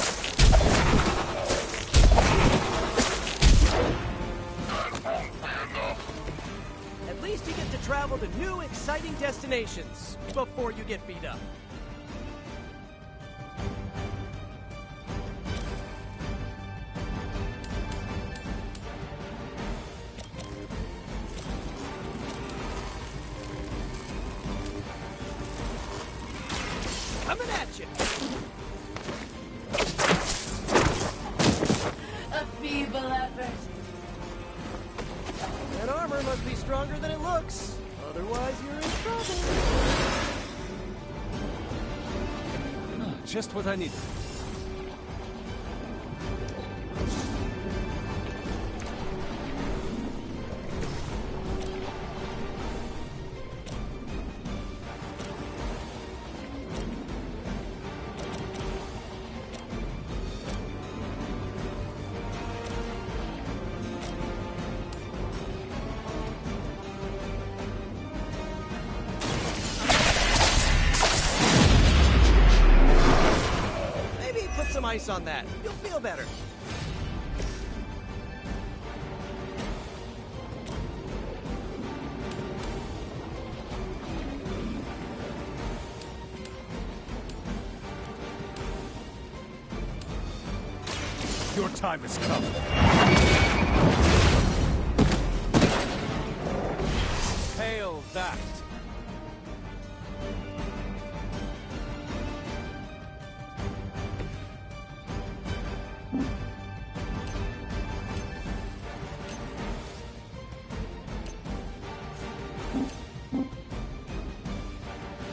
At least you get to travel to new, exciting destinations before you get beat up. Coming at you. A feeble effort. That armor must be stronger than it looks. Otherwise, you're in trouble. Just what I needed. Maybe put some ice on that. You'll feel better. Your time has come. Hail that.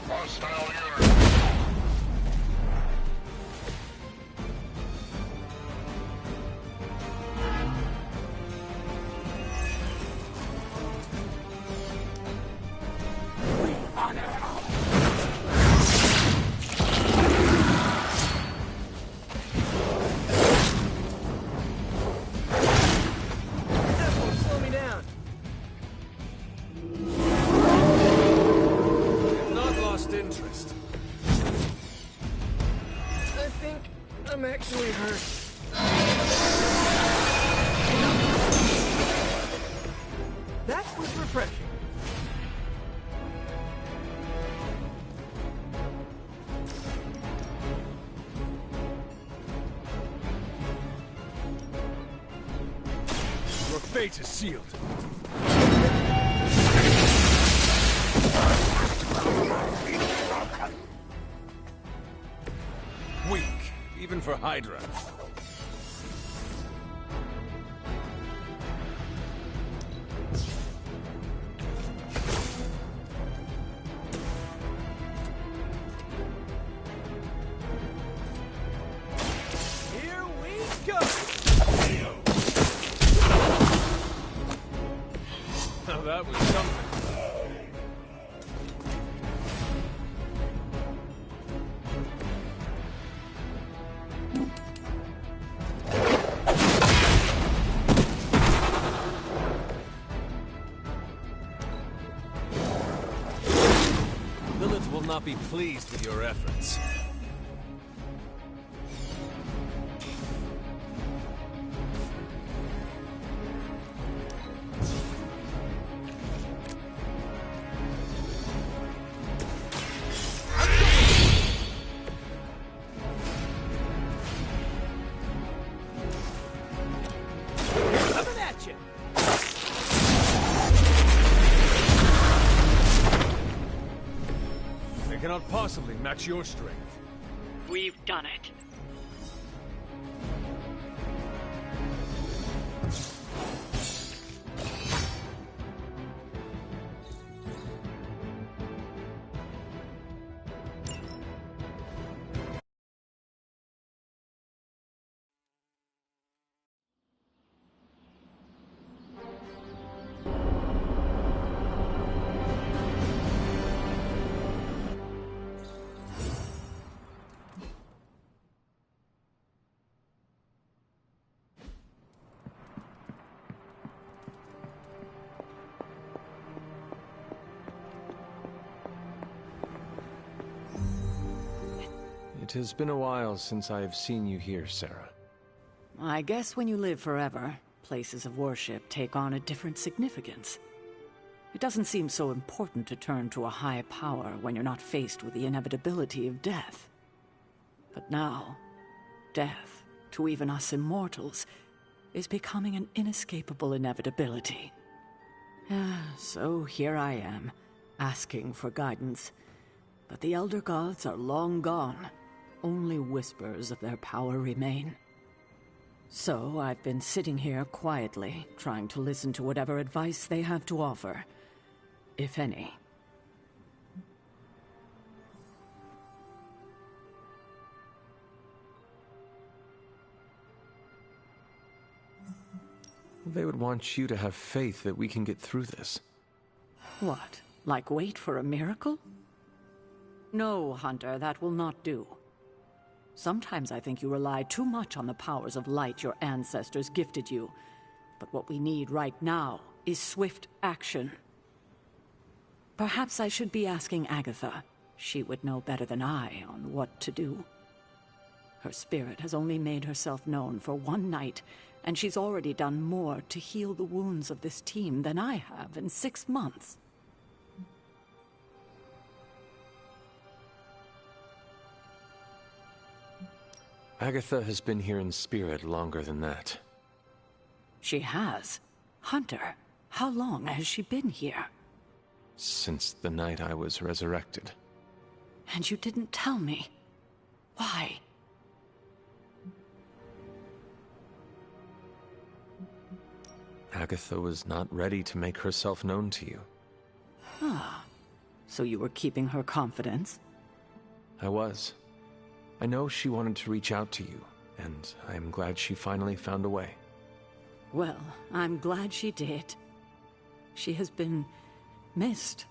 Hostile unit. That won't slow me down. I've not lost interest. I think I'm actually hurt. That was refreshing. Your fate is sealed. Weak, even for Hydra. Here we go! Now that was something. Lilith will not be pleased with your efforts. Coming at you! They cannot possibly match your strength. We've done it. It has been a while since I have seen you here, Sarah. I guess when you live forever, places of worship take on a different significance. It doesn't seem so important to turn to a high power when you're not faced with the inevitability of death. But now, death, to even us immortals, is becoming an inescapable inevitability. So here I am, asking for guidance. But the Elder Gods are long gone. Only whispers of their power remain. So I've been sitting here quietly, trying to listen to whatever advice they have to offer, if any. They would want you to have faith that we can get through this. What? Like wait for a miracle? No, Hunter, that will not do. Sometimes I think you rely too much on the powers of light your ancestors gifted you. But what we need right now is swift action. Perhaps I should be asking Agatha. She would know better than I on what to do. Her spirit has only made herself known for one night, and she's already done more to heal the wounds of this team than I have in 6 months. Agatha has been here in spirit longer than that. She has? Hunter, how long has she been here? Since the night I was resurrected. And you didn't tell me. Why? Agatha was not ready to make herself known to you. Ah, so you were keeping her confidence? I was. I know she wanted to reach out to you, and I am glad she finally found a way. Well, I'm glad she did. She has been missed.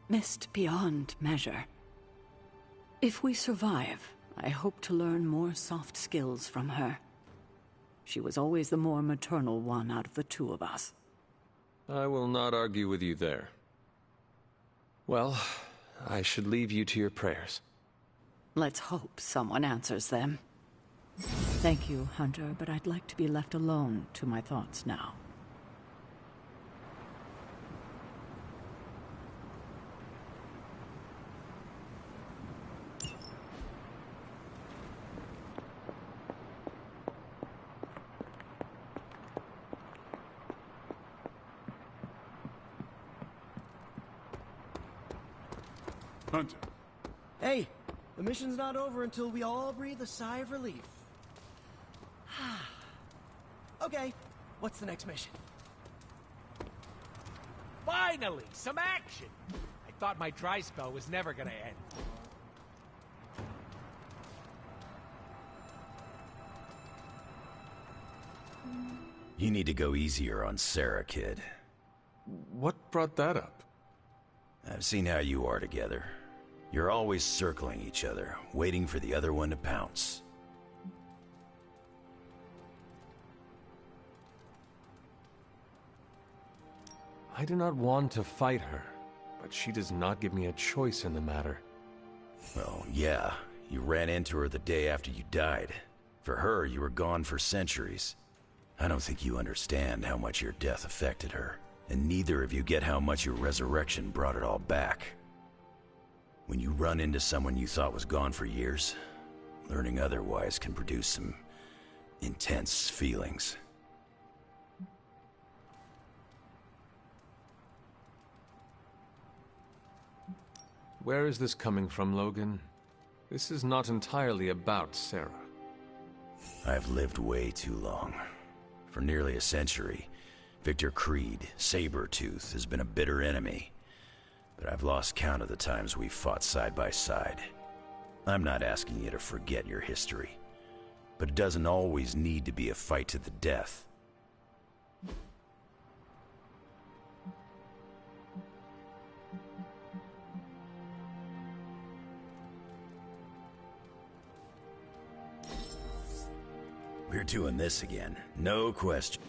Missed beyond measure. If we survive, I hope to learn more soft skills from her. She was always the more maternal one out of the two of us. I will not argue with you there. Well, I should leave you to your prayers. Let's hope someone answers them. Thank you, Hunter, but I'd like to be left alone to my thoughts now. Hunter. Hey, the mission's not over until we all breathe a sigh of relief. Okay, what's the next mission? Finally, some action! I thought my dry spell was never gonna end. You need to go easier on Sarah, kid. What brought that up? I've seen how you are together. You're always circling each other, waiting for the other one to pounce. I do not want to fight her, but she does not give me a choice in the matter. Well, yeah, you ran into her the day after you died. For her, you were gone for centuries. I don't think you understand how much your death affected her, and neither of you get how much your resurrection brought it all back. When you run into someone you thought was gone for years, learning otherwise can produce some intense feelings. Where is this coming from, Logan? This is not entirely about Sarah. I've lived way too long. For nearly a century, Victor Creed, Sabretooth, has been a bitter enemy. But I've lost count of the times we've fought side by side. I'm not asking you to forget your history, but it doesn't always need to be a fight to the death. We're doing this again, no question.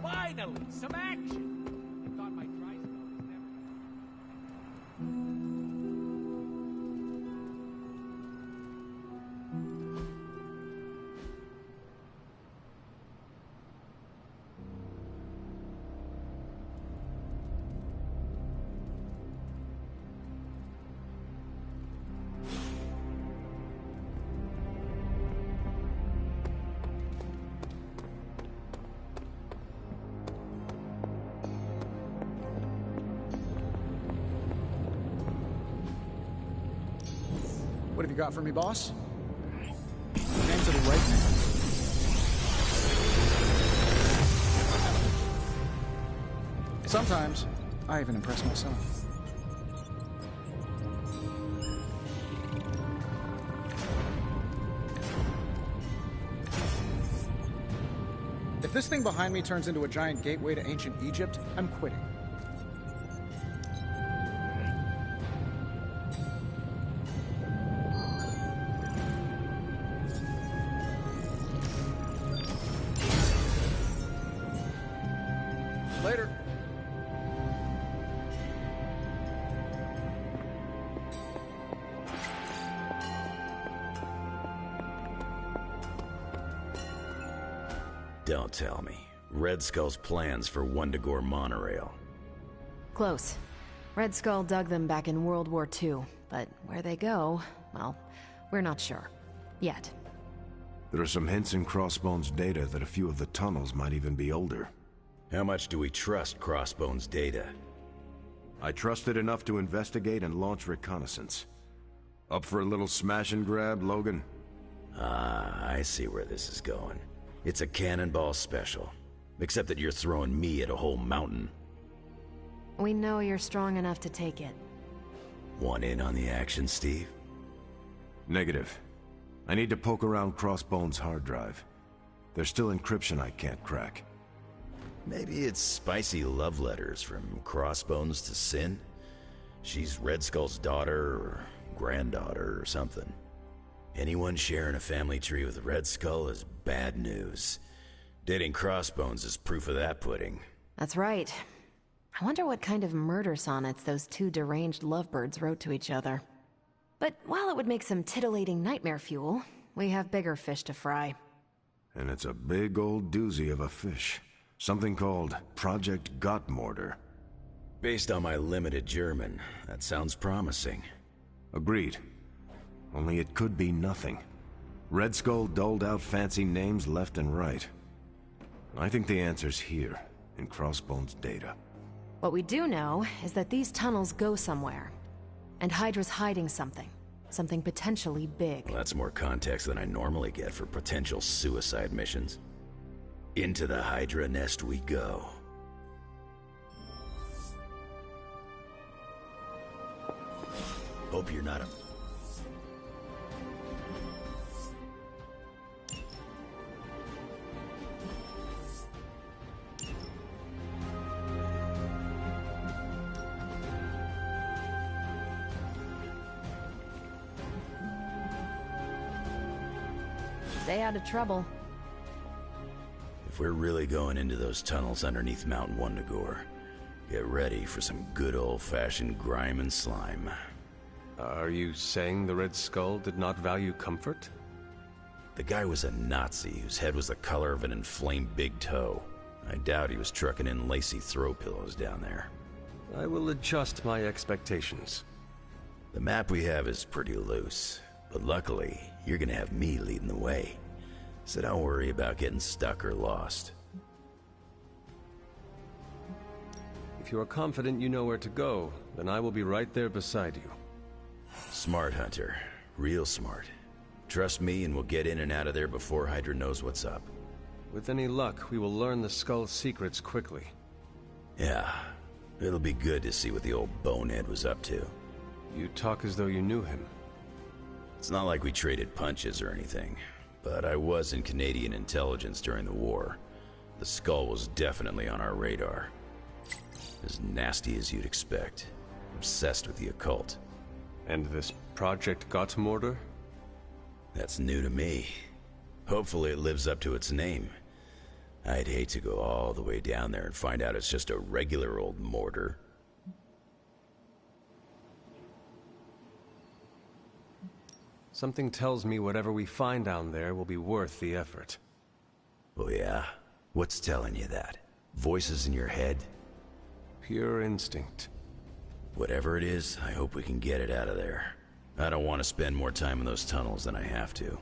Finally, some action! I thought my dry spell was never... What have you got for me, boss? Name to the right man. Sometimes, I even impress myself. If this thing behind me turns into a giant gateway to ancient Egypt, I'm quitting. Later. Don't tell me. Red Skull's plans for Wundagore monorail. Close. Red Skull dug them back in World War II, but where they go, well, we're not sure. Yet. There are some hints in Crossbone's data that a few of the tunnels might even be older. How much do we trust Crossbone's data? I trust it enough to investigate and launch reconnaissance. Up for a little smash and grab, Logan? Ah, I see where this is going. It's a cannonball special. Except that you're throwing me at a whole mountain. We know you're strong enough to take it. Want in on the action, Steve? Negative. I need to poke around Crossbone's hard drive. There's still encryption I can't crack. Maybe it's spicy love letters from Crossbones to Sin? She's Red Skull's daughter or granddaughter or something. Anyone sharing a family tree with Red Skull is bad news. Dating Crossbones is proof of that pudding. That's right. I wonder what kind of murder sonnets those two deranged lovebirds wrote to each other. But while it would make some titillating nightmare fuel, we have bigger fish to fry. And it's a big old doozy of a fish. Something called Project Gottmorder. Based on my limited German, that sounds promising. Agreed. Only it could be nothing. Red Skull doled out fancy names left and right. I think the answer's here, in Crossbone's data. What we do know is that these tunnels go somewhere. And Hydra's hiding something. Something potentially big. Well, that's more context than I normally get for potential suicide missions. Into the Hydra nest we go. Hope you're not a... Stay out of trouble. If we're really going into those tunnels underneath Mount Wundagore, get ready for some good old-fashioned grime and slime. Are you saying the Red Skull did not value comfort? The guy was a Nazi whose head was the color of an inflamed big toe. I doubt he was trucking in lacy throw pillows down there. I will adjust my expectations. The map we have is pretty loose, but luckily, you're gonna have me leading the way. So don't worry about getting stuck or lost. If you are confident you know where to go, then I will be right there beside you. Smart, Hunter. Real smart. Trust me and we'll get in and out of there before Hydra knows what's up. With any luck, we will learn the Skull's secrets quickly. Yeah. It'll be good to see what the old bonehead was up to. You talk as though you knew him. It's not like we traded punches or anything, but I was in Canadian intelligence during the war. The Skull was definitely on our radar. As nasty as you'd expect. Obsessed with the occult. And this Project Gottmorder? That's new to me. Hopefully it lives up to its name. I'd hate to go all the way down there and find out it's just a regular old mortar. Something tells me whatever we find down there will be worth the effort. Oh yeah? What's telling you that? Voices in your head? Pure instinct. Whatever it is, I hope we can get it out of there. I don't want to spend more time in those tunnels than I have to.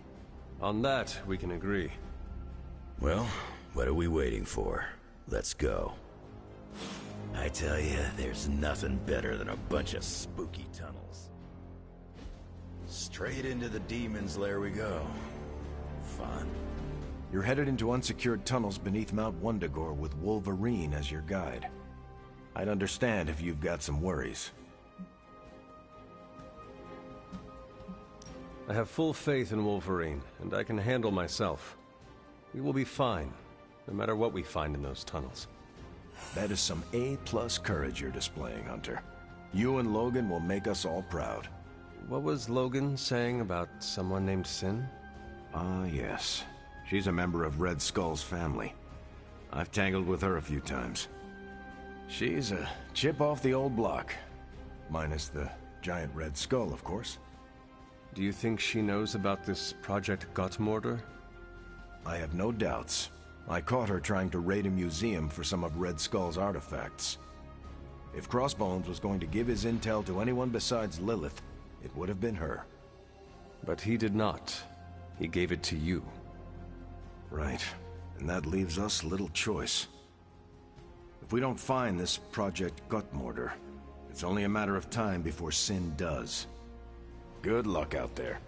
On that, we can agree. Well, what are we waiting for? Let's go. I tell you, there's nothing better than a bunch of spooky tunnels. Straight into the demon's lair we go. Fun. You're headed into unsecured tunnels beneath Mount Wundagore with Wolverine as your guide. I'd understand if you've got some worries. I have full faith in Wolverine, and I can handle myself. We will be fine, no matter what we find in those tunnels. That is some A+ courage you're displaying, Hunter. You and Logan will make us all proud. What was Logan saying about someone named Sin? Ah, yes. She's a member of Red Skull's family. I've tangled with her a few times. She's a chip off the old block. Minus the giant Red Skull, of course. Do you think she knows about this Project Gottmorder? I have no doubts. I caught her trying to raid a museum for some of Red Skull's artifacts. If Crossbones was going to give his intel to anyone besides Lilith, it would have been her. But he did not. He gave it to you. Right. And that leaves us little choice. If we don't find this Project Gottmorder, it's only a matter of time before Sin does. Good luck out there.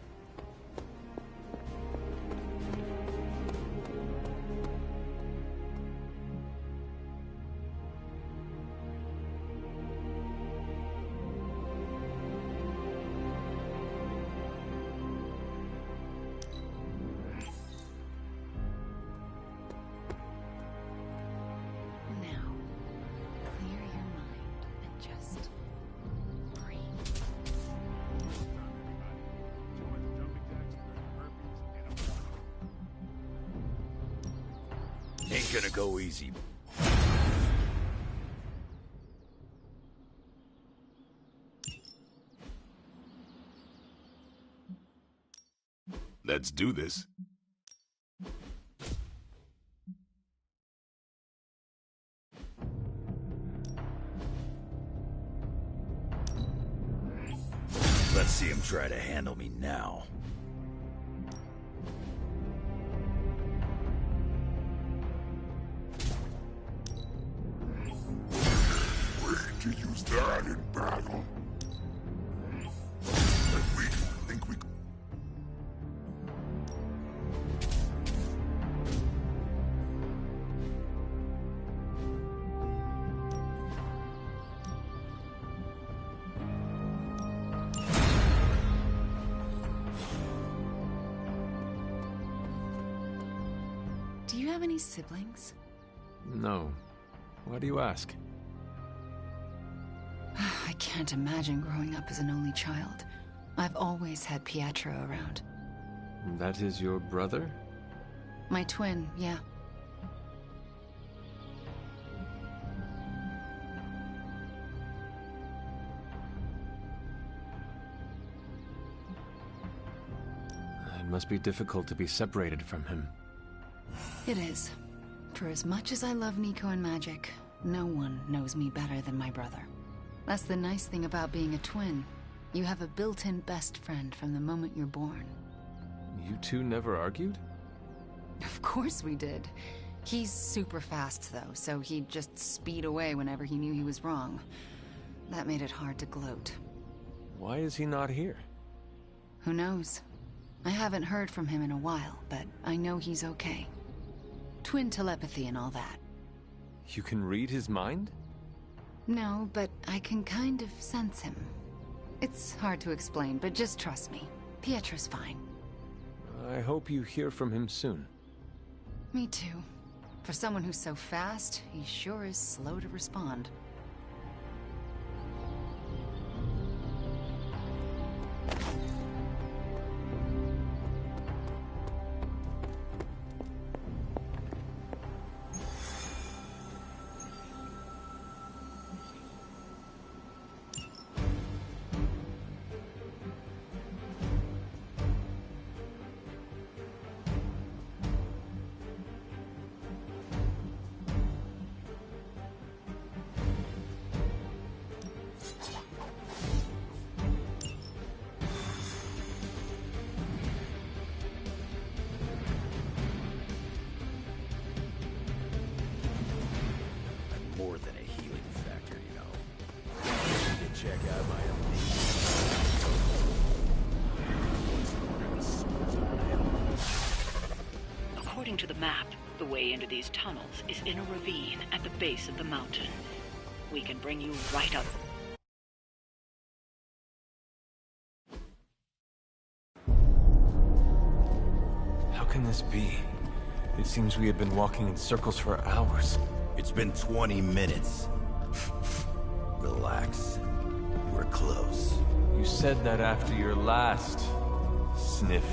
Ain't gonna go easy. Let's do this. Let's see him try to handle me now. bad in battle. And we think we... Do you have any siblings? No. Why do you ask? I can't imagine growing up as an only child. I've always had Pietro around. That is your brother? My twin, yeah. It must be difficult to be separated from him. It is. For as much as I love Nico and magic, no one knows me better than my brother. That's the nice thing about being a twin. You have a built-in best friend from the moment you're born. You two never argued? Of course we did. He's super fast, though, so he'd just speed away whenever he knew he was wrong. That made it hard to gloat. Why is he not here? Who knows? I haven't heard from him in a while, but I know he's okay. Twin telepathy and all that. You can read his mind? No, but I can kind of sense him. It's hard to explain, but just trust me. Pietro's fine. I hope you hear from him soon. Me too. For someone who's so fast, he sure is slow to respond. More than a healing factor, you know. You check out my According to the map, the way into these tunnels is in a ravine at the base of the mountain. We can bring you right up. How can this be? It seems we have been walking in circles for hours. It's been 20 minutes. Relax. We're close. You said that after your last sniff.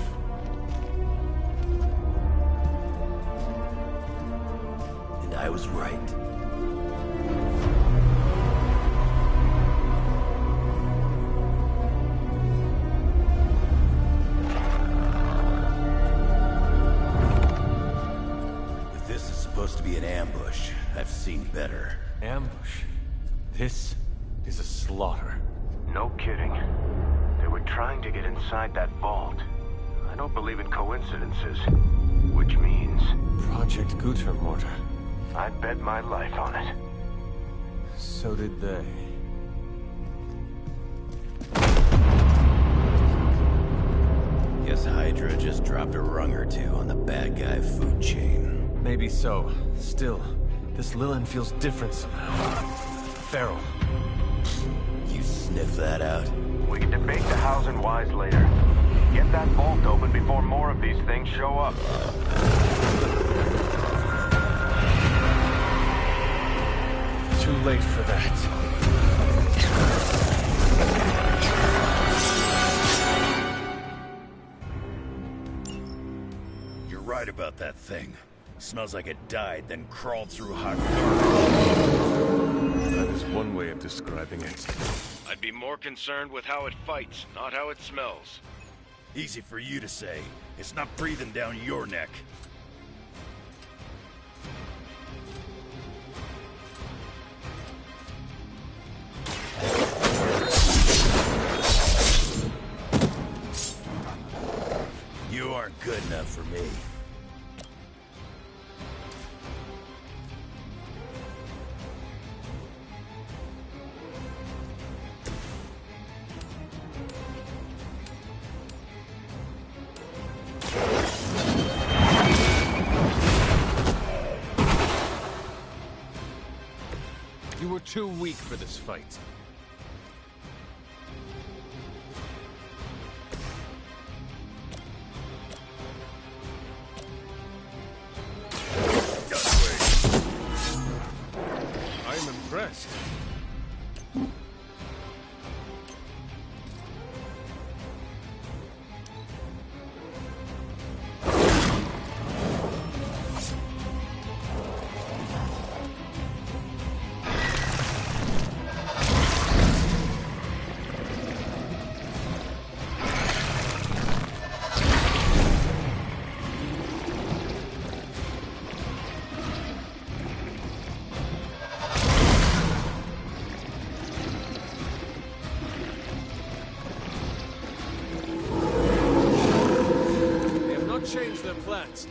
And I was right. If this is supposed to be an ambush, I've seen better. Ambush? This is a slaughter. No kidding. They were trying to get inside that vault. I don't believe in coincidences. Which means... Project Gutermortar. I'd bet my life on it. So did they. Guess Hydra just dropped a rung or two on the bad guy food chain. Maybe so. Still, this Lilin feels different somehow. Feral. You sniff that out? We can debate the hows and whys later. Get that vault open before more of these things show up. Too late for that. You're right about that thing. Smells like it died, then crawled through hot garbage. That is one way of describing it. I'd be more concerned with how it fights, not how it smells. Easy for you to say. It's not breathing down your neck. You aren't good enough for me. too weak for this fight. I'm impressed. Change their plans.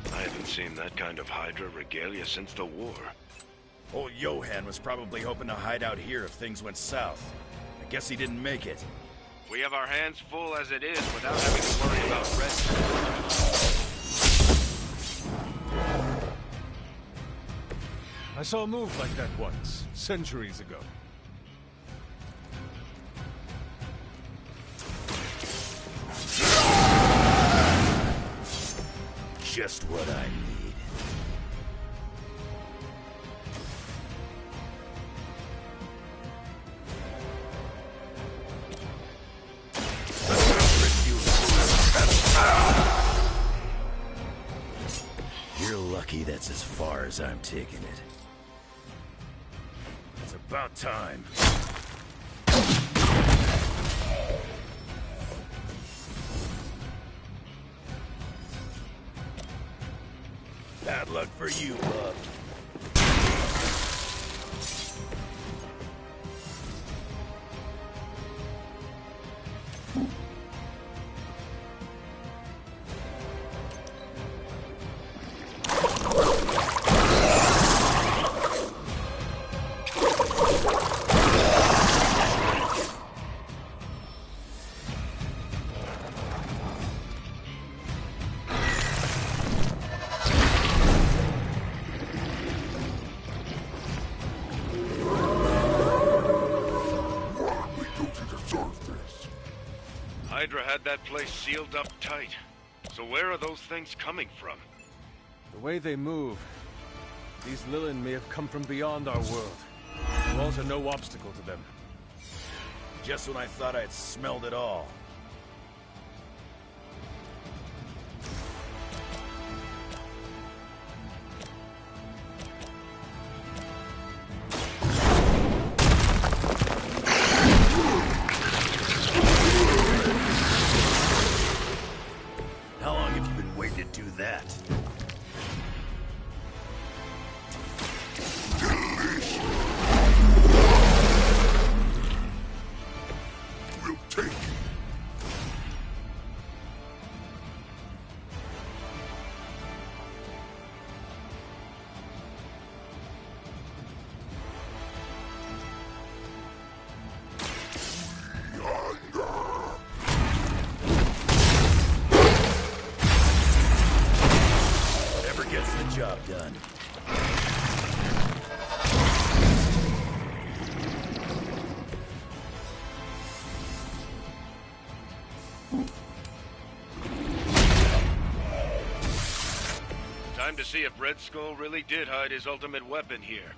I haven't seen that kind of Hydra regalia since the war. Old Johan was probably hoping to hide out here if things went south. I guess he didn't make it. We have our hands full as it is without having to worry about Red. I saw a move like that once, centuries ago. Just what I need. You're lucky that's as far as I'm taking it. It's about time. Bad luck for you, bub. Hydra had that place sealed up tight. So where are those things coming from? The way they move, these Lilin may have come from beyond our world. Walls are no obstacle to them. Just when I thought I'd smelled it all. How long have you been waiting to do that? We'll take it. Whatever gets the job done. Time to see if Red Skull really did hide his ultimate weapon here.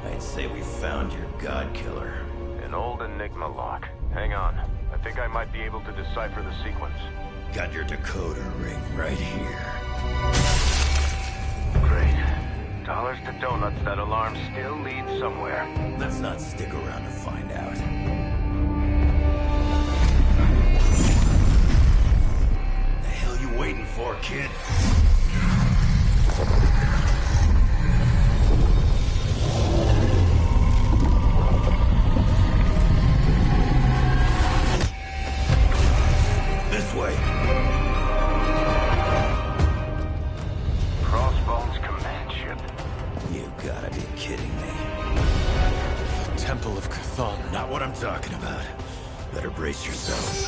I'd say we found your god killer. An old Enigma lock. Hang on. I think I might be able to decipher the sequence. Got your decoder ring right here. Great. Dollars to donuts, that alarm still leads somewhere. Let's not stick around to find out. The hell you waiting for, kid? Temple of Cthulhu. Not what I'm talking about. Better brace yourselves.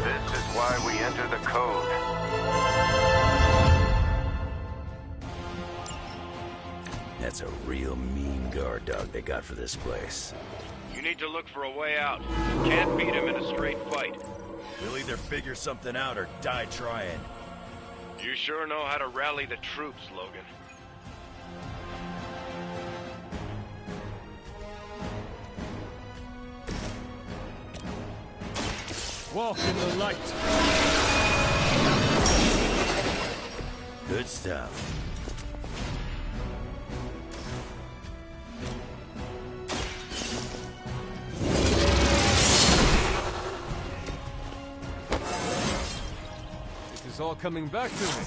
This is why we enter the code. That's a real mean guard dog they got for this place. You need to look for a way out. You can't beat him in a straight fight. We'll either figure something out or die trying. You sure know how to rally the troops, Logan. Walk in the light. Good stuff. It is all coming back to me.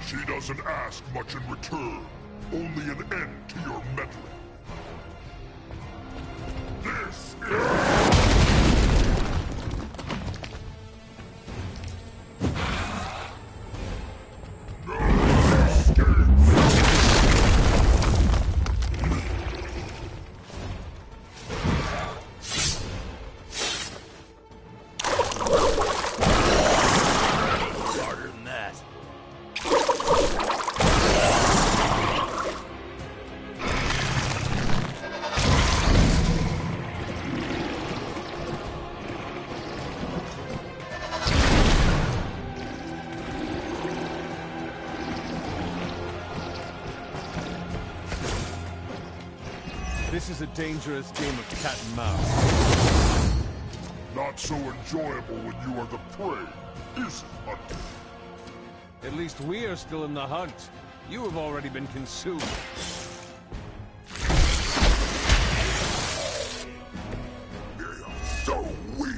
She doesn't ask much in return, only an end to your meddling. This is... Harder than that. This is a dangerous game of cat and mouse. Not so enjoyable when you are the prey, is it, Hunter? At least we are still in the hunt. You have already been consumed. They are so weak!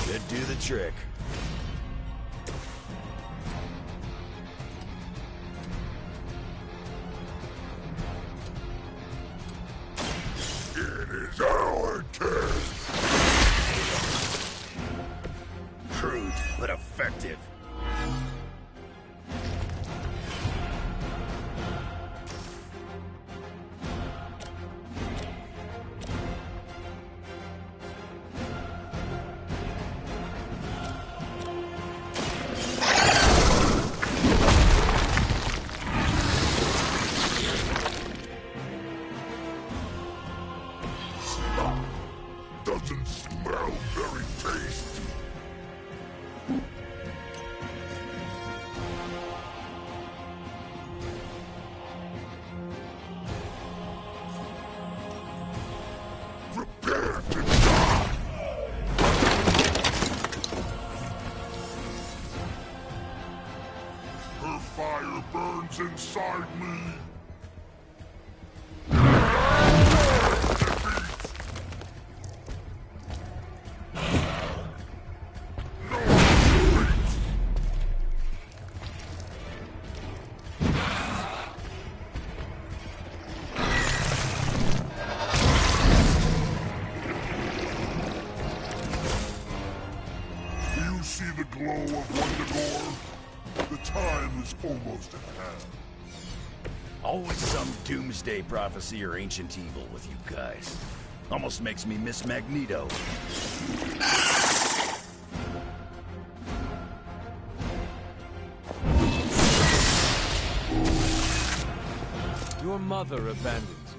Should do the trick. It is our turn! Crude, but effective. Doesn't smell very tasty. Prepare lives inside me. See the glow of Wundagore? The time is almost at hand. Always some doomsday prophecy or ancient evil with you guys. Almost makes me miss Magneto. Your mother abandoned you.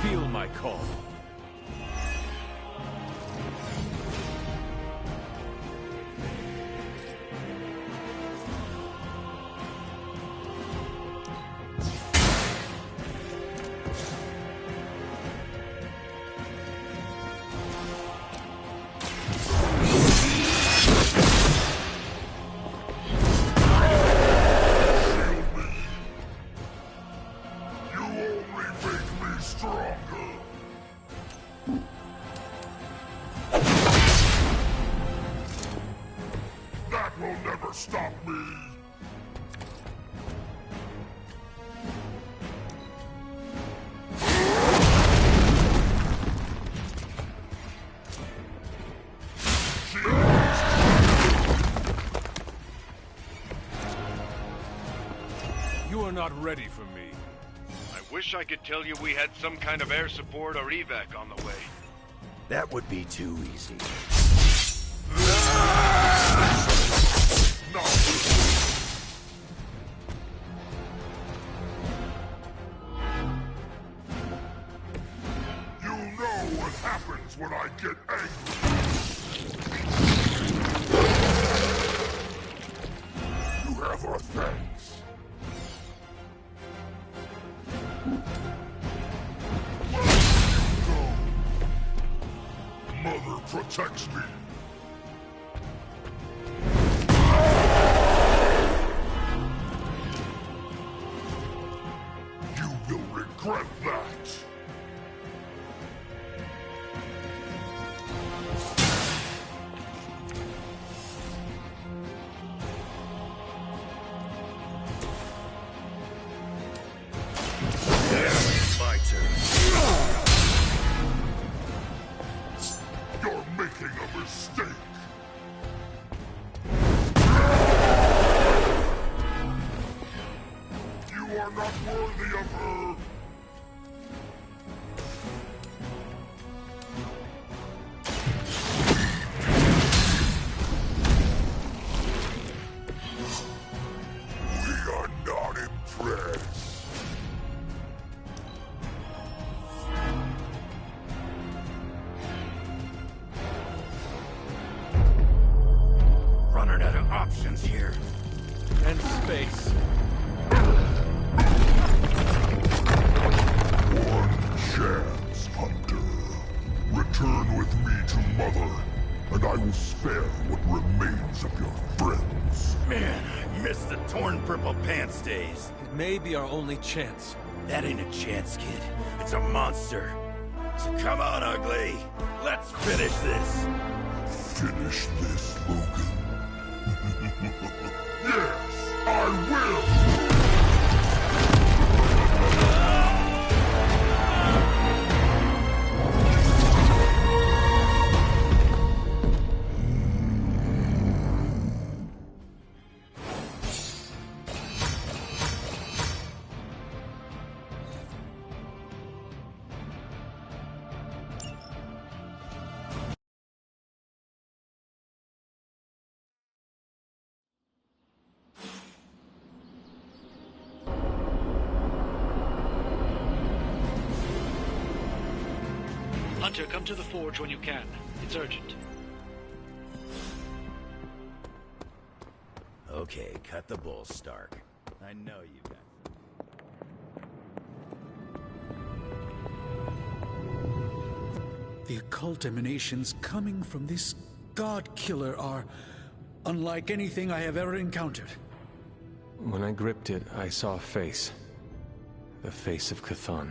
Feel my call. That will never stop me! You are not ready for me. I wish I could tell you we had some kind of air support or evac on the way. That would be too easy. No! You know what happens when I get angry! You have our thanks. Mother protects me. You will regret that. My turn. You're making a mistake. You are not worthy of her. We are not impressed. Running out of options here. And space. One chance, Hunter. Return with me to Mother, and I will spare what remains of your friends. Man, I miss the torn purple pants days. It may be our only chance. That ain't a chance, kid. It's a monster. So come on, ugly. Let's finish this. Finish this, Logan. Yes, I will! Hunter, come to the forge when you can. It's urgent. Okay, cut the bull, Stark. I know you got The occult emanations coming from this god killer are unlike anything I have ever encountered. When I gripped it, I saw a face. The face of Chthon.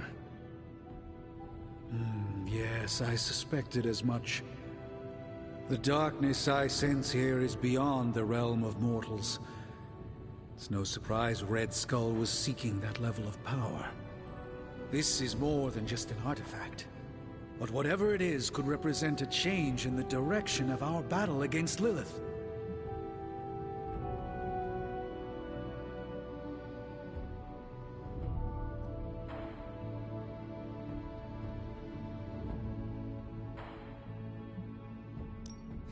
Yes, I suspected as much. The darkness I sense here is beyond the realm of mortals. It's no surprise Red Skull was seeking that level of power. This is more than just an artifact. But whatever it is could represent a change in the direction of our battle against Lilith.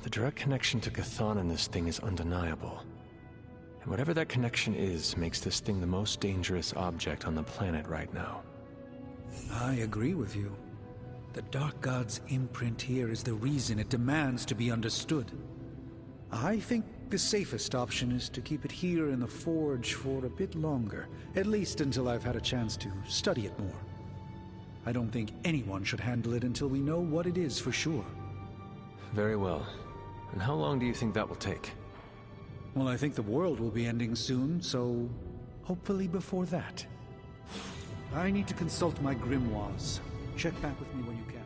The direct connection to Chthon in this thing is undeniable. And whatever that connection is, makes this thing the most dangerous object on the planet right now. I agree with you. The Dark God's imprint here is the reason it demands to be understood. I think the safest option is to keep it here in the Forge for a bit longer, at least until I've had a chance to study it more. I don't think anyone should handle it until we know what it is for sure. Very well. And how long do you think that will take? Well, I think the world will be ending soon, so hopefully before that. I need to consult my grimoires. Check back with me when you can.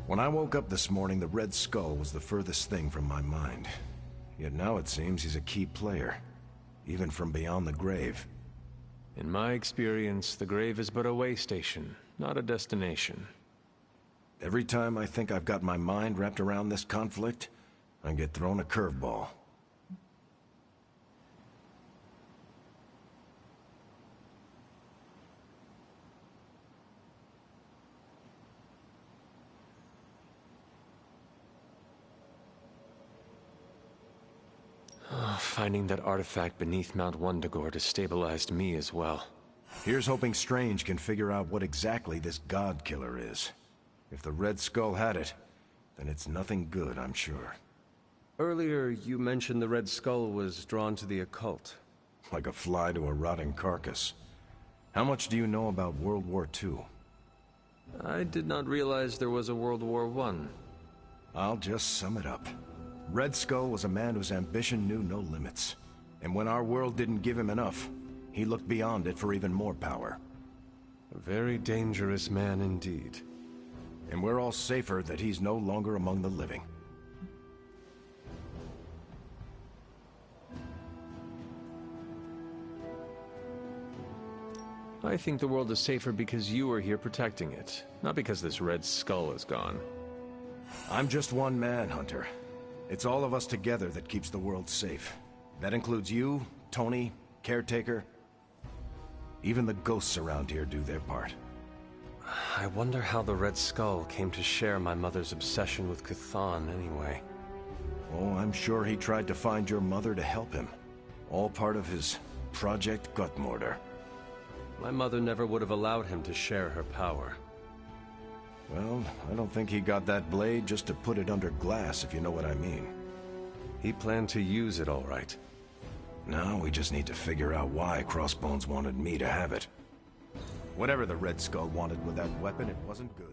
When I woke up this morning, the Red Skull was the furthest thing from my mind. Yet now it seems he's a key player, even from beyond the grave. In my experience, the grave is but a way station, not a destination. Every time I think I've got my mind wrapped around this conflict, I get thrown a curveball. Finding that artifact beneath Mount Wundagore destabilized me as well. Here's hoping Strange can figure out what exactly this God Killer is. If the Red Skull had it, then it's nothing good, I'm sure. Earlier, you mentioned the Red Skull was drawn to the occult. Like a fly to a rotting carcass. How much do you know about World War II? I did not realize there was a World War I. I'll just sum it up. Red Skull was a man whose ambition knew no limits. And when our world didn't give him enough, he looked beyond it for even more power. A very dangerous man indeed. And we're all safer that he's no longer among the living. I think the world is safer because you are here protecting it, not because this Red Skull is gone. I'm just one man, Hunter. It's all of us together that keeps the world safe. That includes you, Tony, Caretaker. Even the ghosts around here do their part. I wonder how the Red Skull came to share my mother's obsession with Chthon anyway. Oh, I'm sure he tried to find your mother to help him. All part of his Project Gutmortar. My mother never would have allowed him to share her power. Well, I don't think he got that blade just to put it under glass, if you know what I mean. He planned to use it all right. Now we just need to figure out why Crossbones wanted me to have it. Whatever the Red Skull wanted with that weapon, it wasn't good.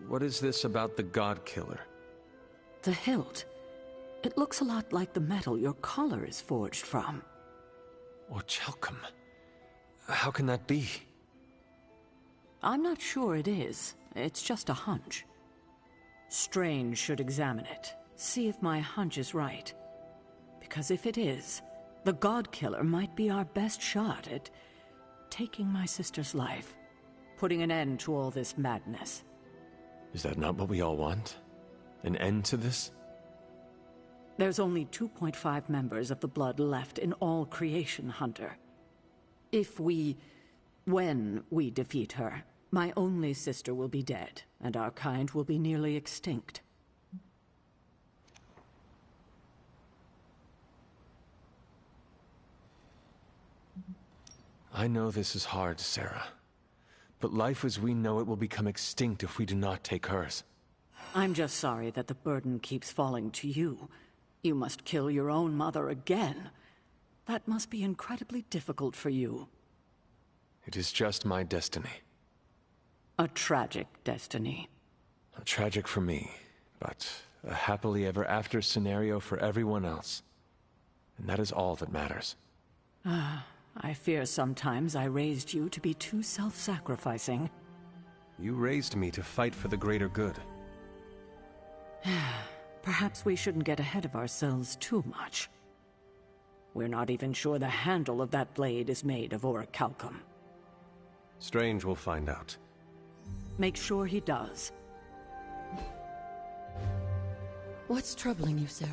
What is this about the God Killer? The hilt. It looks a lot like the metal your collar is forged from. Orichalcum. How can that be? I'm not sure it is. It's just a hunch. Strange should examine it, see if my hunch is right. Because if it is, the God Killer might be our best shot at taking my sister's life, putting an end to all this madness. Is that not what we all want? An end to this? There's only 2.5 members of the Blood left in all creation, Hunter. When we defeat her, my only sister will be dead, and our kind will be nearly extinct. I know this is hard, Sarah. But life as we know it will become extinct if we do not take hers. I'm just sorry that the burden keeps falling to you. You must kill your own mother again. That must be incredibly difficult for you. It is just my destiny. A tragic destiny. Tragic for me, but a happily ever after scenario for everyone else. And that is all that matters. I fear sometimes I raised you to be too self-sacrificing. You raised me to fight for the greater good. Perhaps we shouldn't get ahead of ourselves too much. We're not even sure the handle of that blade is made of orichalcum. Strange will find out. Make sure he does. What's troubling you, Sarah?